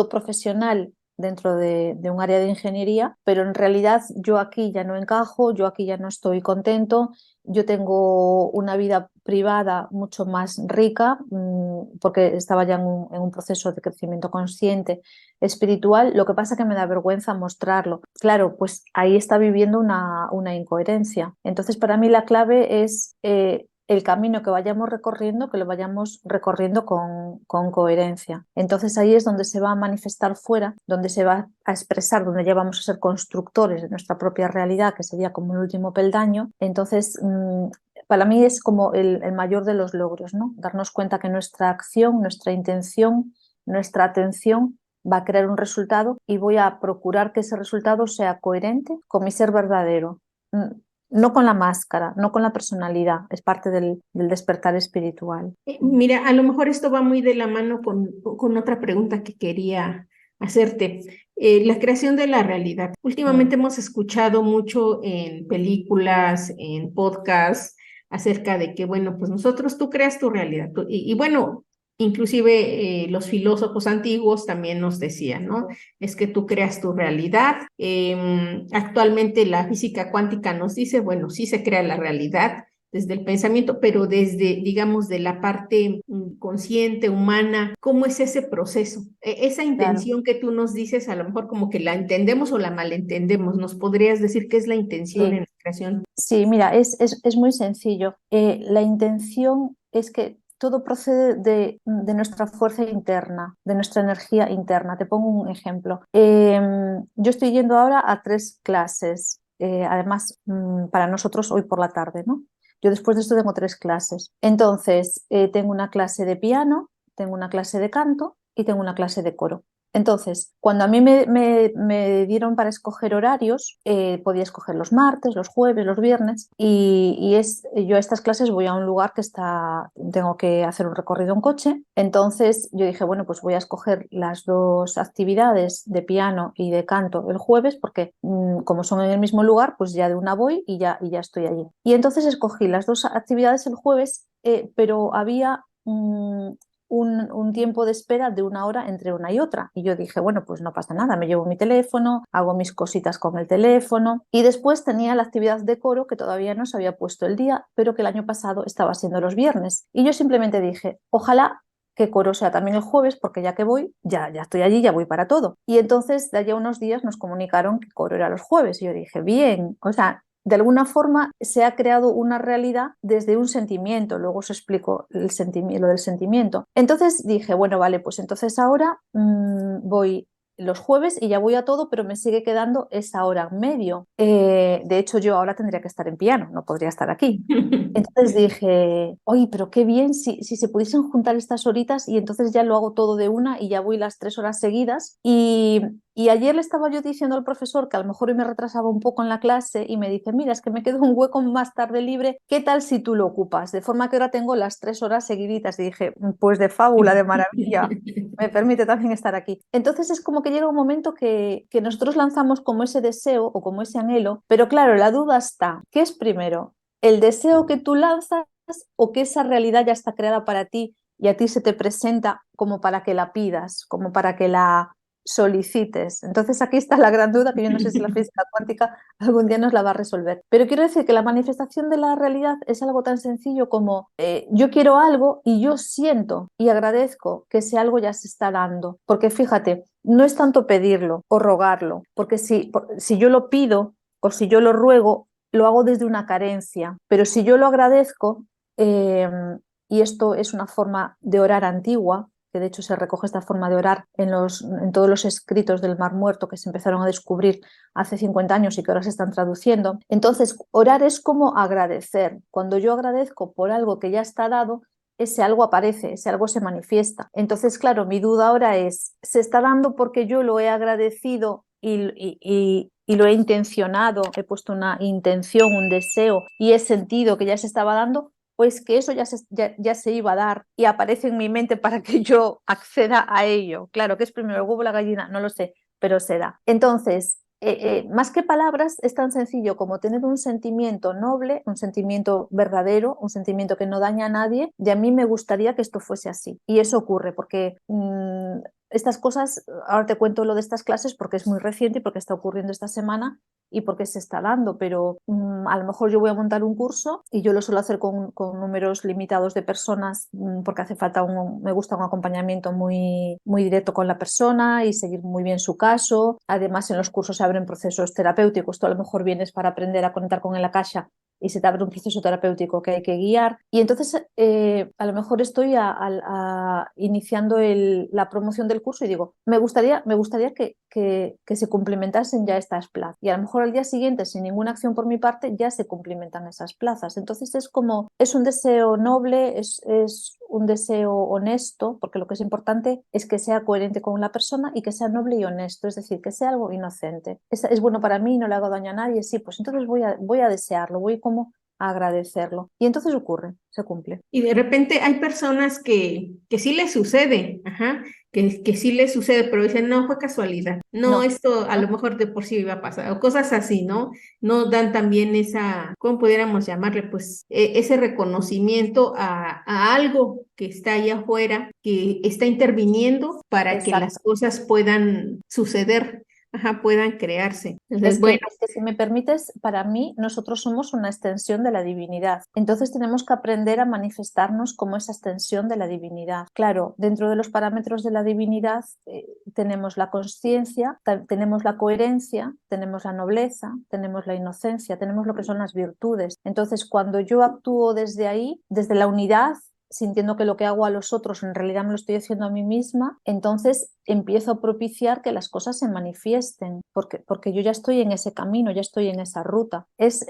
profesional dentro de un área de ingeniería, pero en realidad yo aquí ya no encajo, yo aquí ya no estoy contento, yo tengo una vida privada mucho más rica, porque estaba ya en un proceso de crecimiento consciente espiritual. Lo que pasa es que me da vergüenza mostrarlo. Claro, pues ahí está viviendo una incoherencia. Entonces, para mí la clave es el camino que vayamos recorriendo, que lo vayamos recorriendo con coherencia. Entonces ahí es donde se va a manifestar fuera, donde se va a expresar, donde ya vamos a ser constructores de nuestra propia realidad, que sería como el último peldaño. Entonces, para mí es como el mayor de los logros, ¿no? Darnos cuenta que nuestra acción, nuestra intención, nuestra atención va a crear un resultado y voy a procurar que ese resultado sea coherente con mi ser verdadero. No con la máscara, no con la personalidad, es parte del despertar espiritual. Mira, a lo mejor esto va muy de la mano con otra pregunta que quería hacerte. La creación de la realidad. Últimamente hemos escuchado mucho en películas, en podcasts, acerca de que, bueno, pues nosotros, tú creas tu realidad. Y bueno, inclusive los filósofos antiguos también nos decían, ¿no? Es que tú creas tu realidad. Actualmente la física cuántica nos dice, bueno, sí se crea la realidad desde el pensamiento, pero desde, digamos, de la parte consciente, humana, ¿cómo es ese proceso? Esa Claro. intención que tú nos dices, a lo mejor como que la entendemos o la malentendemos. ¿Nos podrías decir qué es la intención en Sí, la creación? sí, mira, es muy sencillo. La intención es que todo procede de nuestra fuerza interna, de nuestra energía interna. Te pongo un ejemplo. Yo estoy yendo ahora a 3 clases, además para nosotros hoy por la tarde, ¿no? Yo después de esto tengo 3 clases. Entonces, tengo una clase de piano, tengo una clase de canto y tengo una clase de coro. Entonces, cuando a mí me dieron para escoger horarios, podía escoger los martes, los jueves, los viernes, yo a estas clases voy a un lugar que tengo que hacer un recorrido en coche. Entonces yo dije, bueno, pues voy a escoger las 2 actividades de piano y de canto el jueves, porque como son en el mismo lugar, pues ya de una voy y ya estoy allí. Y entonces escogí las 2 actividades el jueves, pero había un tiempo de espera de 1 hora entre una y otra. Y yo dije, bueno, pues no pasa nada, me llevo mi teléfono, hago mis cositas con el teléfono. Y después tenía la actividad de coro que todavía no se había puesto el día, pero que el año pasado estaba siendo los viernes. Y yo simplemente dije, ojalá que coro sea también el jueves, porque ya que voy, ya estoy allí, ya voy para todo. Y entonces de allá unos días nos comunicaron que coro era los jueves. Y yo dije, bien, o sea, de alguna forma se ha creado una realidad desde un sentimiento, luego os explico lo del sentimiento. Entonces dije, bueno, vale, pues entonces ahora voy los jueves y ya voy a todo, pero me sigue quedando esa hora en medio. De hecho, yo ahora tendría que estar en piano, no podría estar aquí. Entonces dije, oye, pero qué bien si se pudiesen juntar estas horitas y entonces ya lo hago todo de una y ya voy las 3 horas seguidas. Y ayer le estaba yo diciendo al profesor que a lo mejor hoy me retrasaba un poco en la clase y me dice, mira, es que me quedo un hueco más tarde libre, ¿qué tal si tú lo ocupas? De forma que ahora tengo las 3 horas seguiditas. Y dije, pues de fábula, de maravilla, me permite también estar aquí. Entonces es como que llega un momento que nosotros lanzamos como ese deseo o como ese anhelo, pero claro, la duda está, ¿qué es primero? ¿El deseo que tú lanzas o que esa realidad ya está creada para ti y a ti se te presenta como para que la pidas, como para que la solicites? Entonces aquí está la gran duda, que yo no sé si la física cuántica algún día nos la va a resolver. Pero quiero decir que la manifestación de la realidad es algo tan sencillo como yo quiero algo y yo siento y agradezco que ese algo ya se está dando. Porque fíjate, no es tanto pedirlo o rogarlo, porque si yo lo pido o si yo lo ruego, lo hago desde una carencia, pero si yo lo agradezco, eh, y esto es una forma de orar antigua, que de hecho se recoge esta forma de orar en todos los escritos del Mar Muerto que se empezaron a descubrir hace 50 años y que ahora se están traduciendo. Entonces, orar es como agradecer. Cuando yo agradezco por algo que ya está dado, ese algo aparece, ese algo se manifiesta. Entonces, claro, mi duda ahora es, ¿se está dando porque yo lo he agradecido y lo he intencionado, he puesto una intención, un deseo y he sentido que ya se estaba dando? Pues que eso ya se iba a dar y aparece en mi mente para que yo acceda a ello? Claro, que es primero el huevo o la gallina, no lo sé, pero se da. Entonces, más que palabras, es tan sencillo como tener un sentimiento noble, un sentimiento verdadero, un sentimiento que no daña a nadie, y a mí me gustaría que esto fuese así. Y eso ocurre porque estas cosas, ahora te cuento lo de estas clases porque es muy reciente y porque está ocurriendo esta semana y porque se está dando, pero a lo mejor yo voy a montar un curso y yo lo suelo hacer con números limitados de personas, porque hace falta me gusta un acompañamiento muy, muy directo con la persona y seguir muy bien su caso. Además, en los cursos se abren procesos terapéuticos. Tú a lo mejor vienes para aprender a conectar con el akasha y se te abre un proceso terapéutico que hay que guiar. Y entonces a lo mejor estoy iniciando la promoción del curso y digo, me gustaría que se cumplimentasen ya estas plazas. Y a lo mejor al día siguiente, sin ninguna acción por mi parte, ya se cumplimentan esas plazas. Entonces es un deseo noble, es un deseo honesto, porque lo que es importante es que sea coherente con la persona y que sea noble y honesto, es decir, que sea algo inocente. Es bueno para mí, no le hago daño a nadie, sí, pues entonces voy a desearlo, voy como a agradecerlo. Y entonces ocurre, se cumple. Y de repente hay personas que sí les sucede, ajá, que sí les sucede, pero dicen, no, fue casualidad, no, No, esto a lo no, mejor de por sí iba a pasar, o cosas así, ¿no? No dan también esa, ¿cómo pudiéramos llamarle? Pues ese reconocimiento a algo que está allá afuera, que está interviniendo para que las exacto. cosas puedan suceder, ajá, puedan crearse. Entonces, bueno. Es que si me permites, para mí nosotros somos una extensión de la divinidad. Entonces tenemos que aprender a manifestarnos como esa extensión de la divinidad. Claro, dentro de los parámetros de la divinidad tenemos la consciencia, tenemos la coherencia, tenemos la nobleza, tenemos la inocencia, tenemos lo que son las virtudes. Entonces cuando yo actúo desde ahí, desde la unidad, sintiendo que lo que hago a los otros en realidad me lo estoy haciendo a mí misma, entonces empiezo a propiciar que las cosas se manifiesten, porque yo ya estoy en ese camino, ya estoy en esa ruta. Es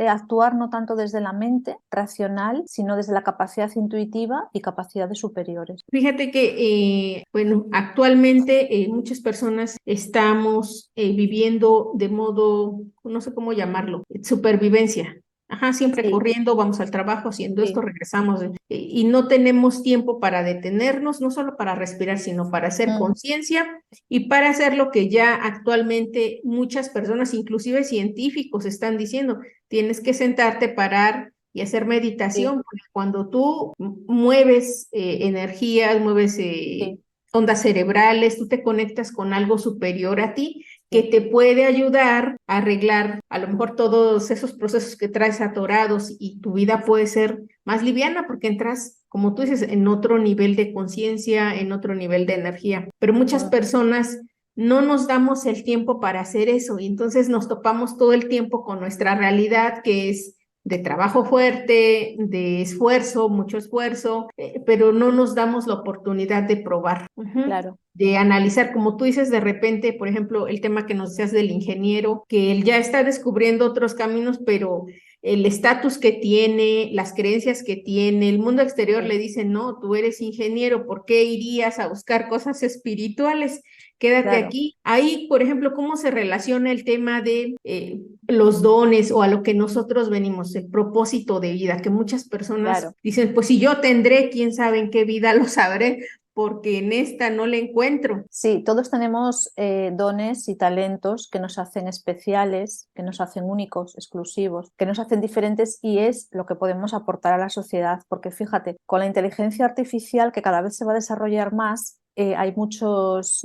actuar no tanto desde la mente racional, sino desde la capacidad intuitiva y capacidades superiores. Fíjate que, bueno, actualmente muchas personas estamos viviendo de modo, no sé cómo llamarlo, supervivencia. Ajá, siempre Sí, corriendo, vamos al trabajo, haciendo esto, sí. regresamos y no tenemos tiempo para detenernos, no solo para respirar, sino para hacer Mm, conciencia y para hacer lo que ya actualmente muchas personas, inclusive científicos, están diciendo. Tienes que sentarte, parar y hacer sí, meditación, porque cuando tú mueves energías, mueves sí, ondas cerebrales, tú te conectas con algo superior a ti que sí. te puede ayudar a arreglar a lo mejor todos esos procesos que traes atorados y tu vida puede ser más liviana porque entras, como tú dices, en otro nivel de conciencia, en otro nivel de energía. Pero muchas Mm, personas no nos damos el tiempo para hacer eso y entonces nos topamos todo el tiempo con nuestra realidad que es de trabajo fuerte, de esfuerzo, mucho esfuerzo, pero no nos damos la oportunidad de probar, claro, de analizar, como tú dices, de repente, por ejemplo, el tema que nos decías del ingeniero, que él ya está descubriendo otros caminos, pero el estatus que tiene, las creencias que tiene, el mundo exterior sí, le dice, no, tú eres ingeniero, ¿por qué irías a buscar cosas espirituales? Quédate claro, aquí. Ahí, por ejemplo, ¿cómo se relaciona el tema de los dones o a lo que nosotros venimos, el propósito de vida? Que muchas personas claro. dicen, pues si yo tendré, quién sabe en qué vida lo sabré, porque en esta no le encuentro. Sí, todos tenemos dones y talentos que nos hacen especiales, que nos hacen únicos, exclusivos, que nos hacen diferentes y es lo que podemos aportar a la sociedad. Porque fíjate, con la inteligencia artificial que cada vez se va a desarrollar más, hay muchas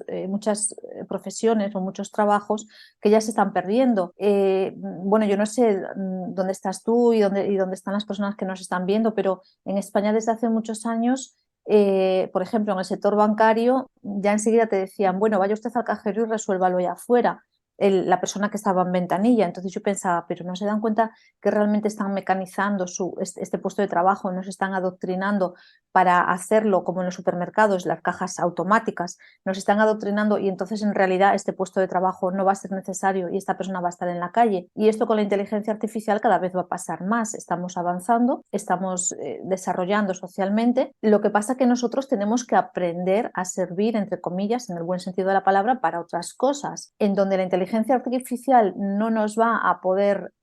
profesiones o muchos trabajos que ya se están perdiendo. Bueno, yo no sé dónde estás tú y dónde están las personas que nos están viendo, pero en España desde hace muchos años por ejemplo, en el sector bancario, ya enseguida te decían, bueno, vaya usted al cajero y resuélvalo allá afuera, la persona que estaba en ventanilla. Entonces yo pensaba, pero no se dan cuenta que realmente están mecanizando este puesto de trabajo, nos están adoctrinando para hacerlo como en los supermercados, las cajas automáticas, nos están adoctrinando y entonces en realidad este puesto de trabajo no va a ser necesario y esta persona va a estar en la calle. Y esto con la inteligencia artificial cada vez va a pasar más. Estamos avanzando, estamos desarrollando socialmente. Lo que pasa es que nosotros tenemos que aprender a servir, entre comillas, en el buen sentido de la palabra, para otras cosas. En donde la inteligencia artificial no nos va a poder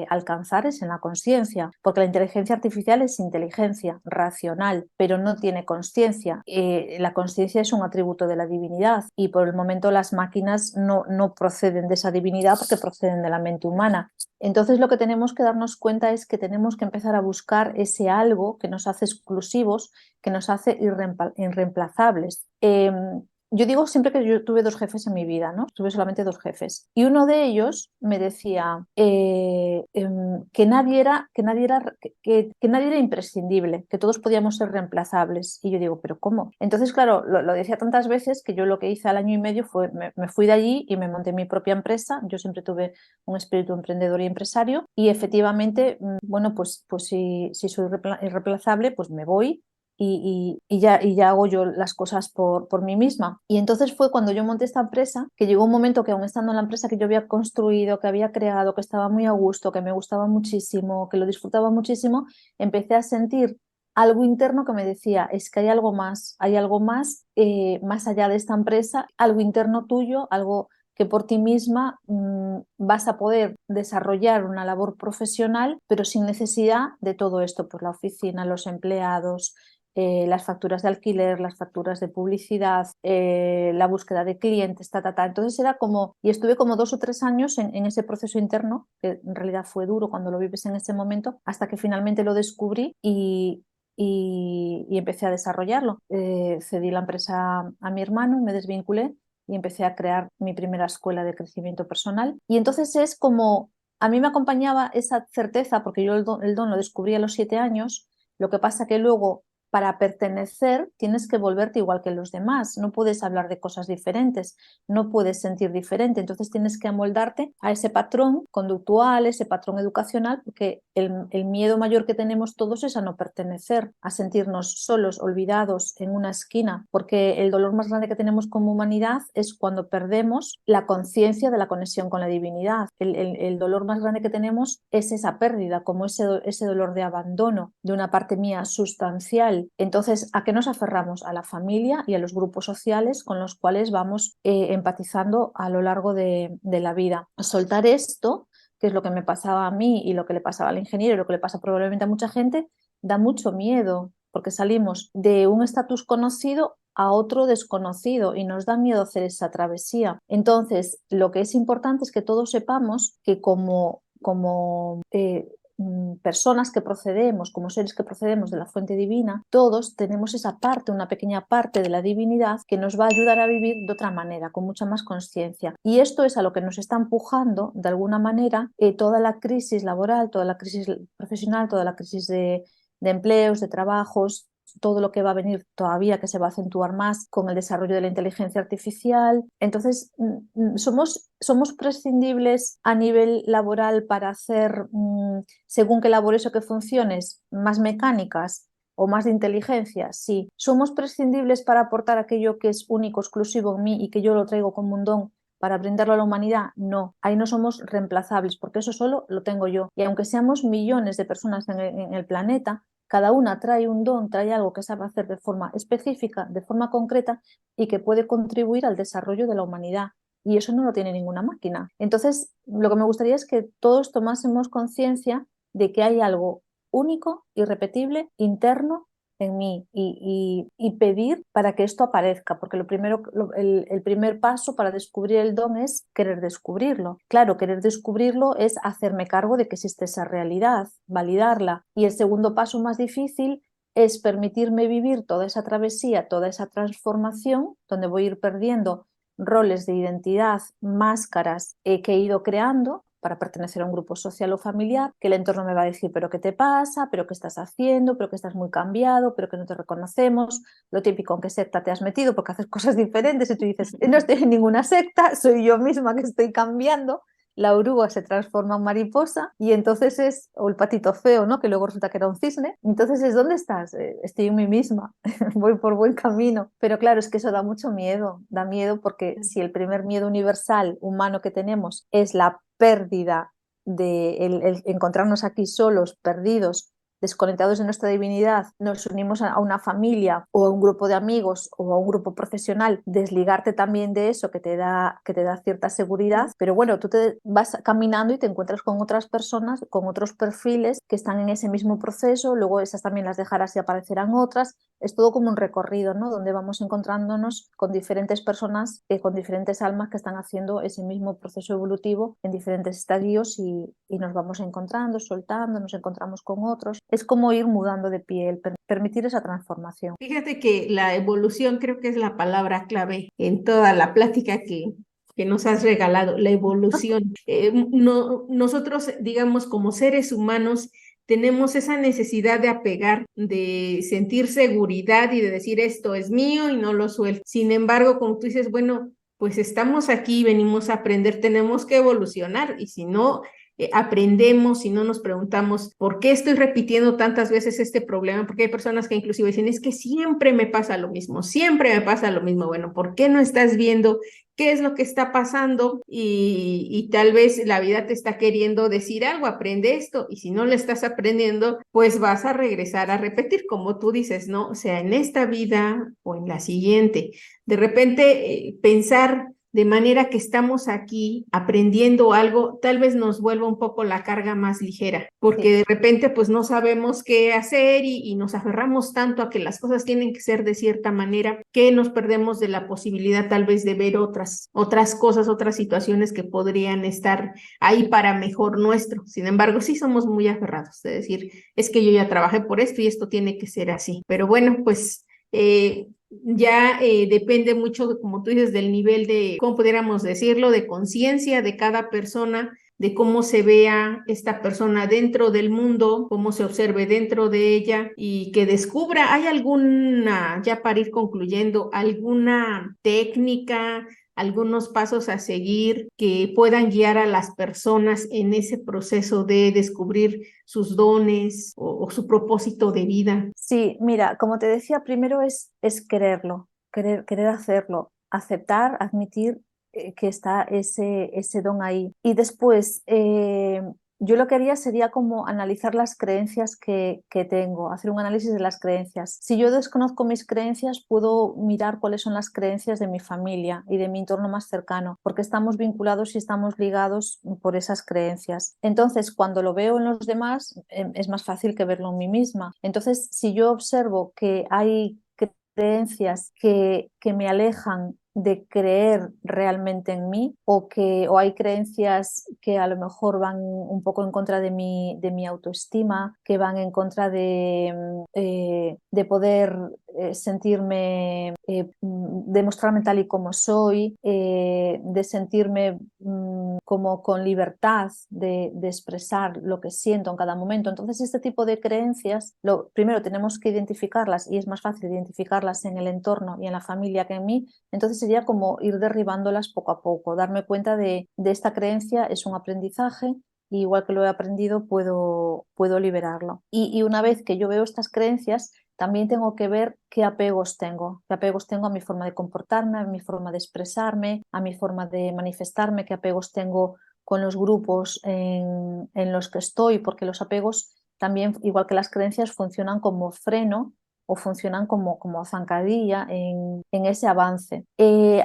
alcanzar es en la conciencia, porque la inteligencia artificial es inteligencia racional, pero no tiene conciencia. La conciencia es un atributo de la divinidad y por el momento las máquinas no proceden de esa divinidad porque proceden de la mente humana. Entonces lo que tenemos que darnos cuenta es que tenemos que empezar a buscar ese algo que nos hace exclusivos, que nos hace irreemplazables. yo digo siempre que yo tuve dos jefes en mi vida, ¿no? Tuve solamente dos jefes. Y uno de ellos me decía que nadie era, que nadie era imprescindible, que todos podíamos ser reemplazables. Y yo digo, ¿pero cómo? Entonces, claro, lo decía tantas veces que yo lo que hice al año y medio fue, me fui de allí y me monté mi propia empresa. Yo siempre tuve un espíritu emprendedor y empresario y efectivamente, bueno, pues si soy irreemplazable, pues me voy y ya hago yo las cosas por mí misma. Y entonces fue cuando yo monté esta empresa, que llegó un momento que aún estando en la empresa que yo había construido, que había creado, que estaba muy a gusto, que me gustaba muchísimo, que lo disfrutaba muchísimo, empecé a sentir algo interno que me decía, es que hay algo más, más allá de esta empresa, algo interno tuyo, algo que por ti misma vas a poder desarrollar una labor profesional, pero sin necesidad de todo esto, pues la oficina, los empleados, las facturas de alquiler, las facturas de publicidad, la búsqueda de clientes, ta. Entonces era como, y estuve como 2 o 3 años en ese proceso interno, que en realidad fue duro cuando lo vives en ese momento, hasta que finalmente lo descubrí y empecé a desarrollarlo. Cedí la empresa a mi hermano, me desvinculé y empecé a crear mi primera escuela de crecimiento personal. Y entonces es como, a mí me acompañaba esa certeza, porque yo el don lo descubrí a los 7 años, lo que pasa que luego para pertenecer tienes que volverte igual que los demás, no puedes hablar de cosas diferentes, no puedes sentir diferente, entonces tienes que amoldarte a ese patrón conductual, ese patrón educacional, porque el miedo mayor que tenemos todos es a no pertenecer, a sentirnos solos, olvidados en una esquina, porque el dolor más grande que tenemos como humanidad es cuando perdemos la conciencia de la conexión con la divinidad. El dolor más grande que tenemos es esa pérdida, como ese dolor de abandono de una parte mía sustancial. Entonces, ¿a qué nos aferramos? A la familia y a los grupos sociales con los cuales vamos empatizando a lo largo de la vida. Soltar esto, que es lo que me pasaba a mí y lo que le pasaba al ingeniero y lo que le pasa probablemente a mucha gente, da mucho miedo, porque salimos de un estatus conocido a otro desconocido y nos da miedo hacer esa travesía. Entonces, lo que es importante es que todos sepamos que como personas que procedemos, como seres que procedemos de la fuente divina, todos tenemos esa parte, una pequeña parte de la divinidad que nos va a ayudar a vivir de otra manera, con mucha más conciencia. Y esto es a lo que nos está empujando, de alguna manera, toda la crisis laboral, toda la crisis profesional, toda la crisis de empleos, de trabajos, todo lo que va a venir todavía, que se va a acentuar más con el desarrollo de la inteligencia artificial. Entonces, somos prescindibles a nivel laboral para hacer, según qué labores o qué funciones, más mecánicas o más de inteligencia. Sí. Somos prescindibles para aportar aquello que es único, exclusivo en mí y que yo lo traigo como un don para brindarlo a la humanidad. No, ahí no somos reemplazables, porque eso solo lo tengo yo. Y aunque seamos millones de personas en el planeta, cada una trae un don, trae algo que sabe hacer de forma específica, de forma concreta y que puede contribuir al desarrollo de la humanidad. Y eso no lo tiene ninguna máquina. Entonces, lo que me gustaría es que todos tomásemos conciencia de que hay algo único, irrepetible, interno en mí y pedir para que esto aparezca, porque el primer paso para descubrir el don es querer descubrirlo. Claro, querer descubrirlo es hacerme cargo de que existe esa realidad, validarla. Y el segundo paso más difícil es permitirme vivir toda esa travesía, toda esa transformación, donde voy a ir perdiendo roles de identidad, máscaras que he ido creando para pertenecer a un grupo social o familiar, que el entorno me va a decir, pero ¿qué te pasa? ¿Pero qué estás haciendo? ¿Pero que estás muy cambiado? ¿Pero que no te reconocemos? Lo típico, ¿en qué secta te has metido? Porque haces cosas diferentes y tú dices, no estoy en ninguna secta, soy yo misma que estoy cambiando. La oruga se transforma en mariposa y entonces o el patito feo, ¿no? Que luego resulta que era un cisne. Entonces ¿dónde estás? Estoy en mí misma, voy por buen camino. Pero claro, es que eso da miedo porque si el primer miedo universal humano que tenemos es la pérdida de el encontrarnos aquí solos, perdidos, desconectados de nuestra divinidad, nos unimos a una familia o a un grupo de amigos o a un grupo profesional, desligarte también de eso que te da cierta seguridad, pero bueno, tú te vas caminando y te encuentras con otras personas, con otros perfiles que están en ese mismo proceso, luego esas también las dejarás y aparecerán otras, es todo como un recorrido, ¿no? Donde vamos encontrándonos con diferentes personas, con diferentes almas que están haciendo ese mismo proceso evolutivo en diferentes estadios y nos vamos encontrando, soltando, nos encontramos con otros. es como ir mudando de piel, permitir esa transformación. Fíjate que la evolución creo que es la palabra clave en toda la plática que nos has regalado, la evolución. Nosotros, digamos, como seres humanos, tenemos esa necesidad de apegar, de sentir seguridad y de decir esto es mío y no lo suelto. Sin embargo, como tú dices, bueno, pues estamos aquí, venimos a aprender, tenemos que evolucionar y si no aprendemos y no nos preguntamos por qué estoy repitiendo tantas veces este problema, porque hay personas que inclusive dicen, es que siempre me pasa lo mismo, siempre me pasa lo mismo. Bueno, ¿por qué no estás viendo qué es lo que está pasando? Y tal vez la vida te está queriendo decir algo, aprende esto, y si no lo estás aprendiendo, pues vas a regresar a repetir, como tú dices, ¿no? O sea, en esta vida o en la siguiente. De repente, pensar de manera que estamos aquí aprendiendo algo, tal vez nos vuelva un poco la carga más ligera, porque Sí. de repente pues no sabemos qué hacer y nos aferramos tanto a que las cosas tienen que ser de cierta manera que nos perdemos de la posibilidad tal vez de ver otras cosas, otras situaciones que podrían estar ahí para mejor nuestro. Sin embargo, sí somos muy aferrados, de decir, es que yo ya trabajé por esto y esto tiene que ser así. Pero bueno, pues ya depende mucho, como tú dices, del nivel de, ¿cómo pudiéramos decirlo?, de conciencia de cada persona, de cómo se vea esta persona dentro del mundo, cómo se observe dentro de ella y que descubra, ¿hay alguna, ya para ir concluyendo, alguna técnica, algunos pasos a seguir que puedan guiar a las personas en ese proceso de descubrir sus dones o su propósito de vida? Sí, mira, como te decía, primero es quererlo, querer hacerlo, aceptar, admitir que está ese don ahí. Y después, yo lo que haría sería como analizar las creencias que tengo, hacer un análisis de las creencias. Si yo desconozco mis creencias, puedo mirar cuáles son las creencias de mi familia y de mi entorno más cercano, porque estamos vinculados y estamos ligados por esas creencias. Entonces, cuando lo veo en los demás, es más fácil que verlo en mí misma. Entonces, si yo observo que hay creencias que me alejan de creer realmente en mí o hay creencias que a lo mejor van un poco en contra de mi autoestima, que van en contra de poder sentirme, demostrarme tal y como soy, de sentirme como con libertad de expresar lo que siento en cada momento. Entonces, este tipo de creencias, primero tenemos que identificarlas y es más fácil identificarlas en el entorno y en la familia que en mí. Entonces sería como ir derribándolas poco a poco, darme cuenta de esta creencia es un aprendizaje y igual que lo he aprendido puedo liberarlo. Y una vez que yo veo estas creencias, también tengo que ver qué apegos tengo a mi forma de comportarme, a mi forma de expresarme, a mi forma de manifestarme, qué apegos tengo con los grupos en los que estoy, porque los apegos también, igual que las creencias, funcionan como freno o funcionan como zancadilla en ese avance.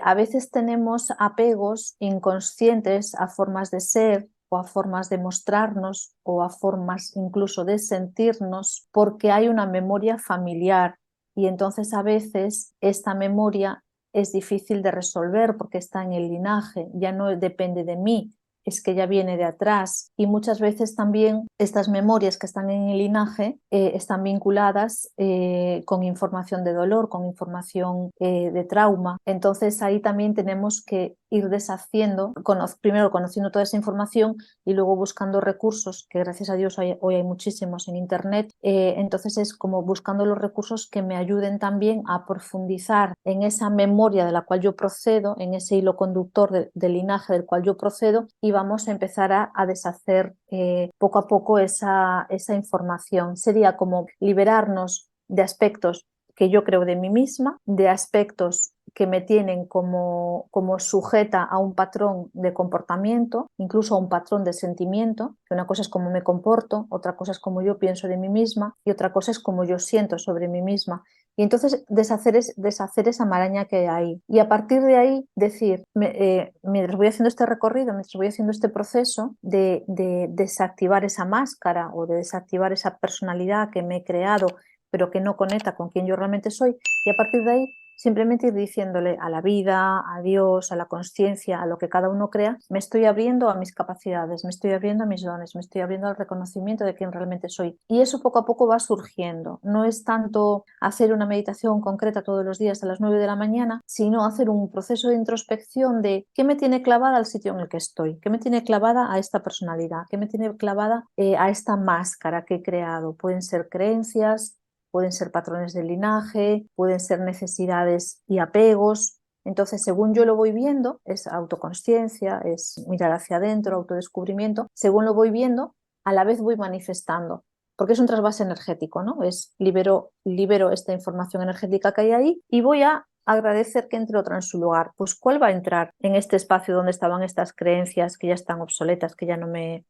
A veces tenemos apegos inconscientes a formas de ser o a formas de mostrarnos o a formas incluso de sentirnos porque hay una memoria familiar y entonces a veces esta memoria es difícil de resolver porque está en el linaje, ya no depende de mí, es que ya viene de atrás y muchas veces también estas memorias que están en el linaje están vinculadas con información de dolor, con información de trauma. Entonces ahí también tenemos que ir deshaciendo, primero conociendo toda esa información y luego buscando recursos, que gracias a Dios hoy hay muchísimos en internet, entonces es como buscando los recursos que me ayuden también a profundizar en esa memoria de la cual yo procedo, en ese hilo conductor del linaje del cual yo procedo y vamos a empezar a deshacer poco a poco esa información. Sería como liberarnos de aspectos que yo creo de mí misma, de aspectos que me tienen como sujeta a un patrón de comportamiento, incluso a un patrón de sentimiento, que una cosa es cómo me comporto, otra cosa es cómo yo pienso de mí misma y otra cosa es cómo yo siento sobre mí misma. Y entonces deshacer esa maraña que hay ahí. Y a partir de ahí decir, mientras voy haciendo este recorrido, mientras voy haciendo este proceso de desactivar esa máscara o de desactivar esa personalidad que me he creado, pero que no conecta con quien yo realmente soy, y a partir de ahí simplemente ir diciéndole a la vida, a Dios, a la consciencia, a lo que cada uno crea, me estoy abriendo a mis capacidades, me estoy abriendo a mis dones, me estoy abriendo al reconocimiento de quién realmente soy. Y eso poco a poco va surgiendo. No es tanto hacer una meditación concreta todos los días a las 9 de la mañana, sino hacer un proceso de introspección de qué me tiene clavada al sitio en el que estoy, qué me tiene clavada a esta personalidad, qué me tiene clavada a esta máscara que he creado. Pueden ser creencias, pueden ser patrones de linaje, pueden ser necesidades y apegos. Entonces, según yo lo voy viendo, es autoconsciencia, es mirar hacia adentro, autodescubrimiento. Según lo voy viendo, a la vez voy manifestando, porque es un trasvase energético, ¿no? Es libero esta información energética que hay ahí y voy a agradecer que entre otra en su lugar. Pues ¿cuál va a entrar en este espacio donde estaban estas creencias que ya están obsoletas, que ya no me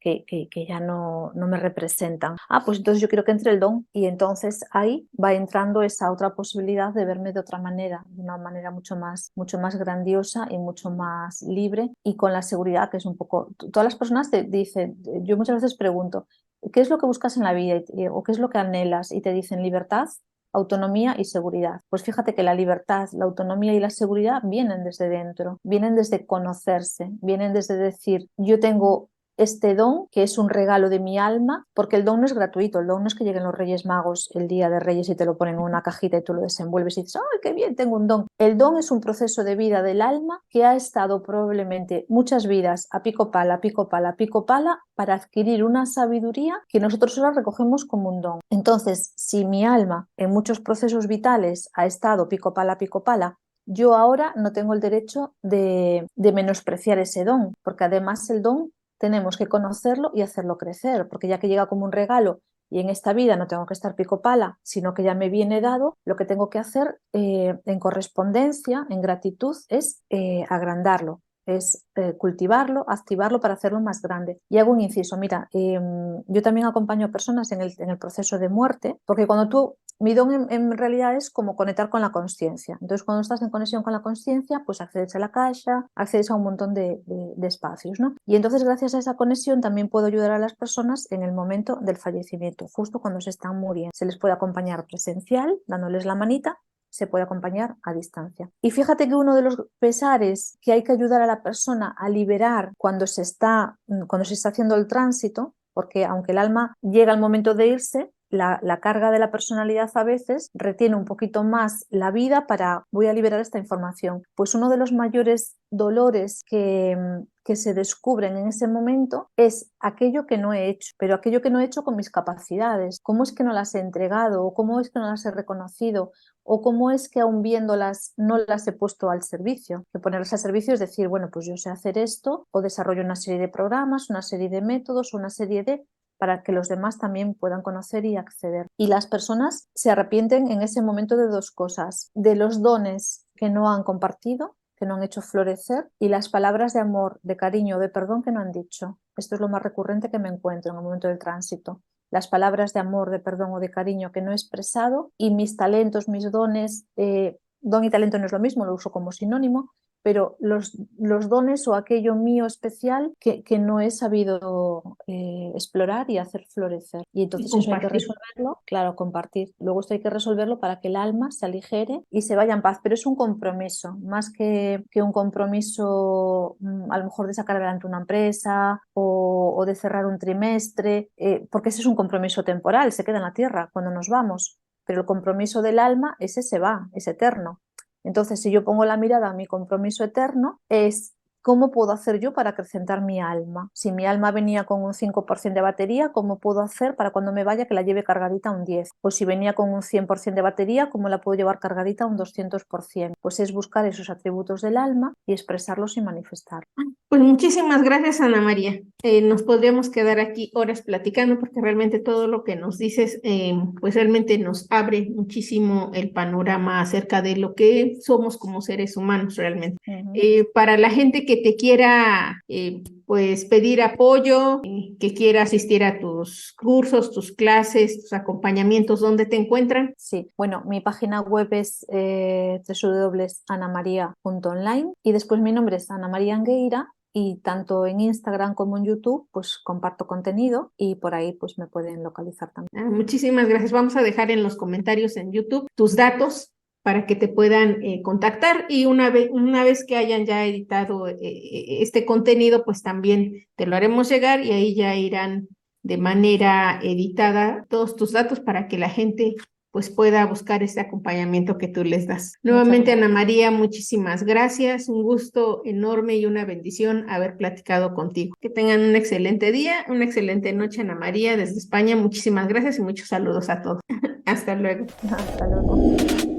representan? Pues entonces yo quiero que entre el don, y entonces ahí va entrando esa otra posibilidad de verme de otra manera, de una manera mucho más grandiosa y mucho más libre, y con la seguridad que es un poco... Todas las personas te dicen, yo muchas veces pregunto, ¿qué es lo que buscas en la vida o qué es lo que anhelas? Y te dicen libertad, autonomía y seguridad. Pues fíjate que la libertad, la autonomía y la seguridad vienen desde dentro, vienen desde conocerse, vienen desde decir, yo tengo este don que es un regalo de mi alma, porque el don no es gratuito, el don no es que lleguen los Reyes Magos el día de Reyes y te lo ponen en una cajita y tú lo desenvuelves y dices, ¡ay, qué bien, tengo un don! El don es un proceso de vida del alma que ha estado probablemente muchas vidas a pico pala, pico pala, pico pala, para adquirir una sabiduría que nosotros ahora recogemos como un don. Entonces, si mi alma en muchos procesos vitales ha estado pico pala, yo ahora no tengo el derecho de menospreciar ese don, porque además el don tenemos que conocerlo y hacerlo crecer, porque ya que llega como un regalo y en esta vida no tengo que estar pico pala, sino que ya me viene dado, lo que tengo que hacer en correspondencia, en gratitud, es agrandarlo, es cultivarlo, activarlo para hacerlo más grande. Y hago un inciso, mira, yo también acompaño a personas en el proceso de muerte, porque cuando tú... Mi don en realidad es como conectar con la consciencia. Entonces, cuando estás en conexión con la consciencia, pues accedes a la caixa, accedes a un montón de espacios, ¿no? Y entonces, gracias a esa conexión, también puedo ayudar a las personas en el momento del fallecimiento, justo cuando se están muriendo. Se les puede acompañar presencial, dándoles la manita, se puede acompañar a distancia. Y fíjate que uno de los pesares que hay que ayudar a la persona a liberar cuando se está haciendo el tránsito, porque aunque el alma llega al momento de irse, la carga de la personalidad a veces retiene un poquito más la vida para voy a liberar esta información. Pues uno de los mayores dolores que se descubren en ese momento es aquello que no he hecho, pero aquello que no he hecho con mis capacidades. ¿Cómo es que no las he entregado? ¿O cómo es que no las he reconocido? ¿O cómo es que aún viéndolas no las he puesto al servicio? Que ponerlas al servicio es decir, bueno, pues yo sé hacer esto, o desarrollo una serie de programas, una serie de métodos, una serie de... para que los demás también puedan conocer y acceder. Y las personas se arrepienten en ese momento de dos cosas: de los dones que no han compartido, que no han hecho florecer, y las palabras de amor, de cariño, de perdón que no han dicho. Esto es lo más recurrente que me encuentro en el momento del tránsito. Las palabras de amor, de perdón o de cariño que no he expresado, y mis talentos, mis dones, don y talento no es lo mismo, lo uso como sinónimo, pero los dones o aquello mío especial que no he sabido explorar y hacer florecer. Y entonces eso hay que resolverlo, claro, compartir. Luego esto hay que resolverlo para que el alma se aligere y se vaya en paz, pero es un compromiso, más que un compromiso a lo mejor de sacar adelante una empresa o de cerrar un trimestre, porque ese es un compromiso temporal, se queda en la tierra cuando nos vamos, pero el compromiso del alma, ese se va, es eterno. Entonces, si yo pongo la mirada a mi compromiso eterno, es ¿cómo puedo hacer yo para acrecentar mi alma? Si mi alma venía con un 5% de batería, ¿cómo puedo hacer para cuando me vaya que la lleve cargadita a un 10%? O si venía con un 100% de batería, ¿cómo la puedo llevar cargadita a un 200%? Pues es buscar esos atributos del alma y expresarlos y manifestarlos. Pues muchísimas gracias, Ana María. Nos podríamos quedar aquí horas platicando porque realmente todo lo que nos dices, pues realmente nos abre muchísimo el panorama acerca de lo que somos como seres humanos realmente. Para la gente que te quiera, pues pedir apoyo, que quiera asistir a tus cursos, tus clases, tus acompañamientos, ¿dónde te encuentran? Sí, bueno, mi página web es www.anamaria.online y después mi nombre es Ana María Angueira. Y tanto en Instagram como en YouTube pues comparto contenido y por ahí pues me pueden localizar también. Muchísimas gracias. Vamos a dejar en los comentarios en YouTube tus datos para que te puedan contactar, y una vez que hayan ya editado este contenido, pues también te lo haremos llegar y ahí ya irán de manera editada todos tus datos para que la gente pues pueda buscar este acompañamiento que tú les das. Nuevamente, Ana María, muchísimas gracias, un gusto enorme y una bendición haber platicado contigo. Que tengan un excelente día, una excelente noche, Ana María, desde España. Muchísimas gracias y muchos saludos a todos. Hasta luego. Hasta luego.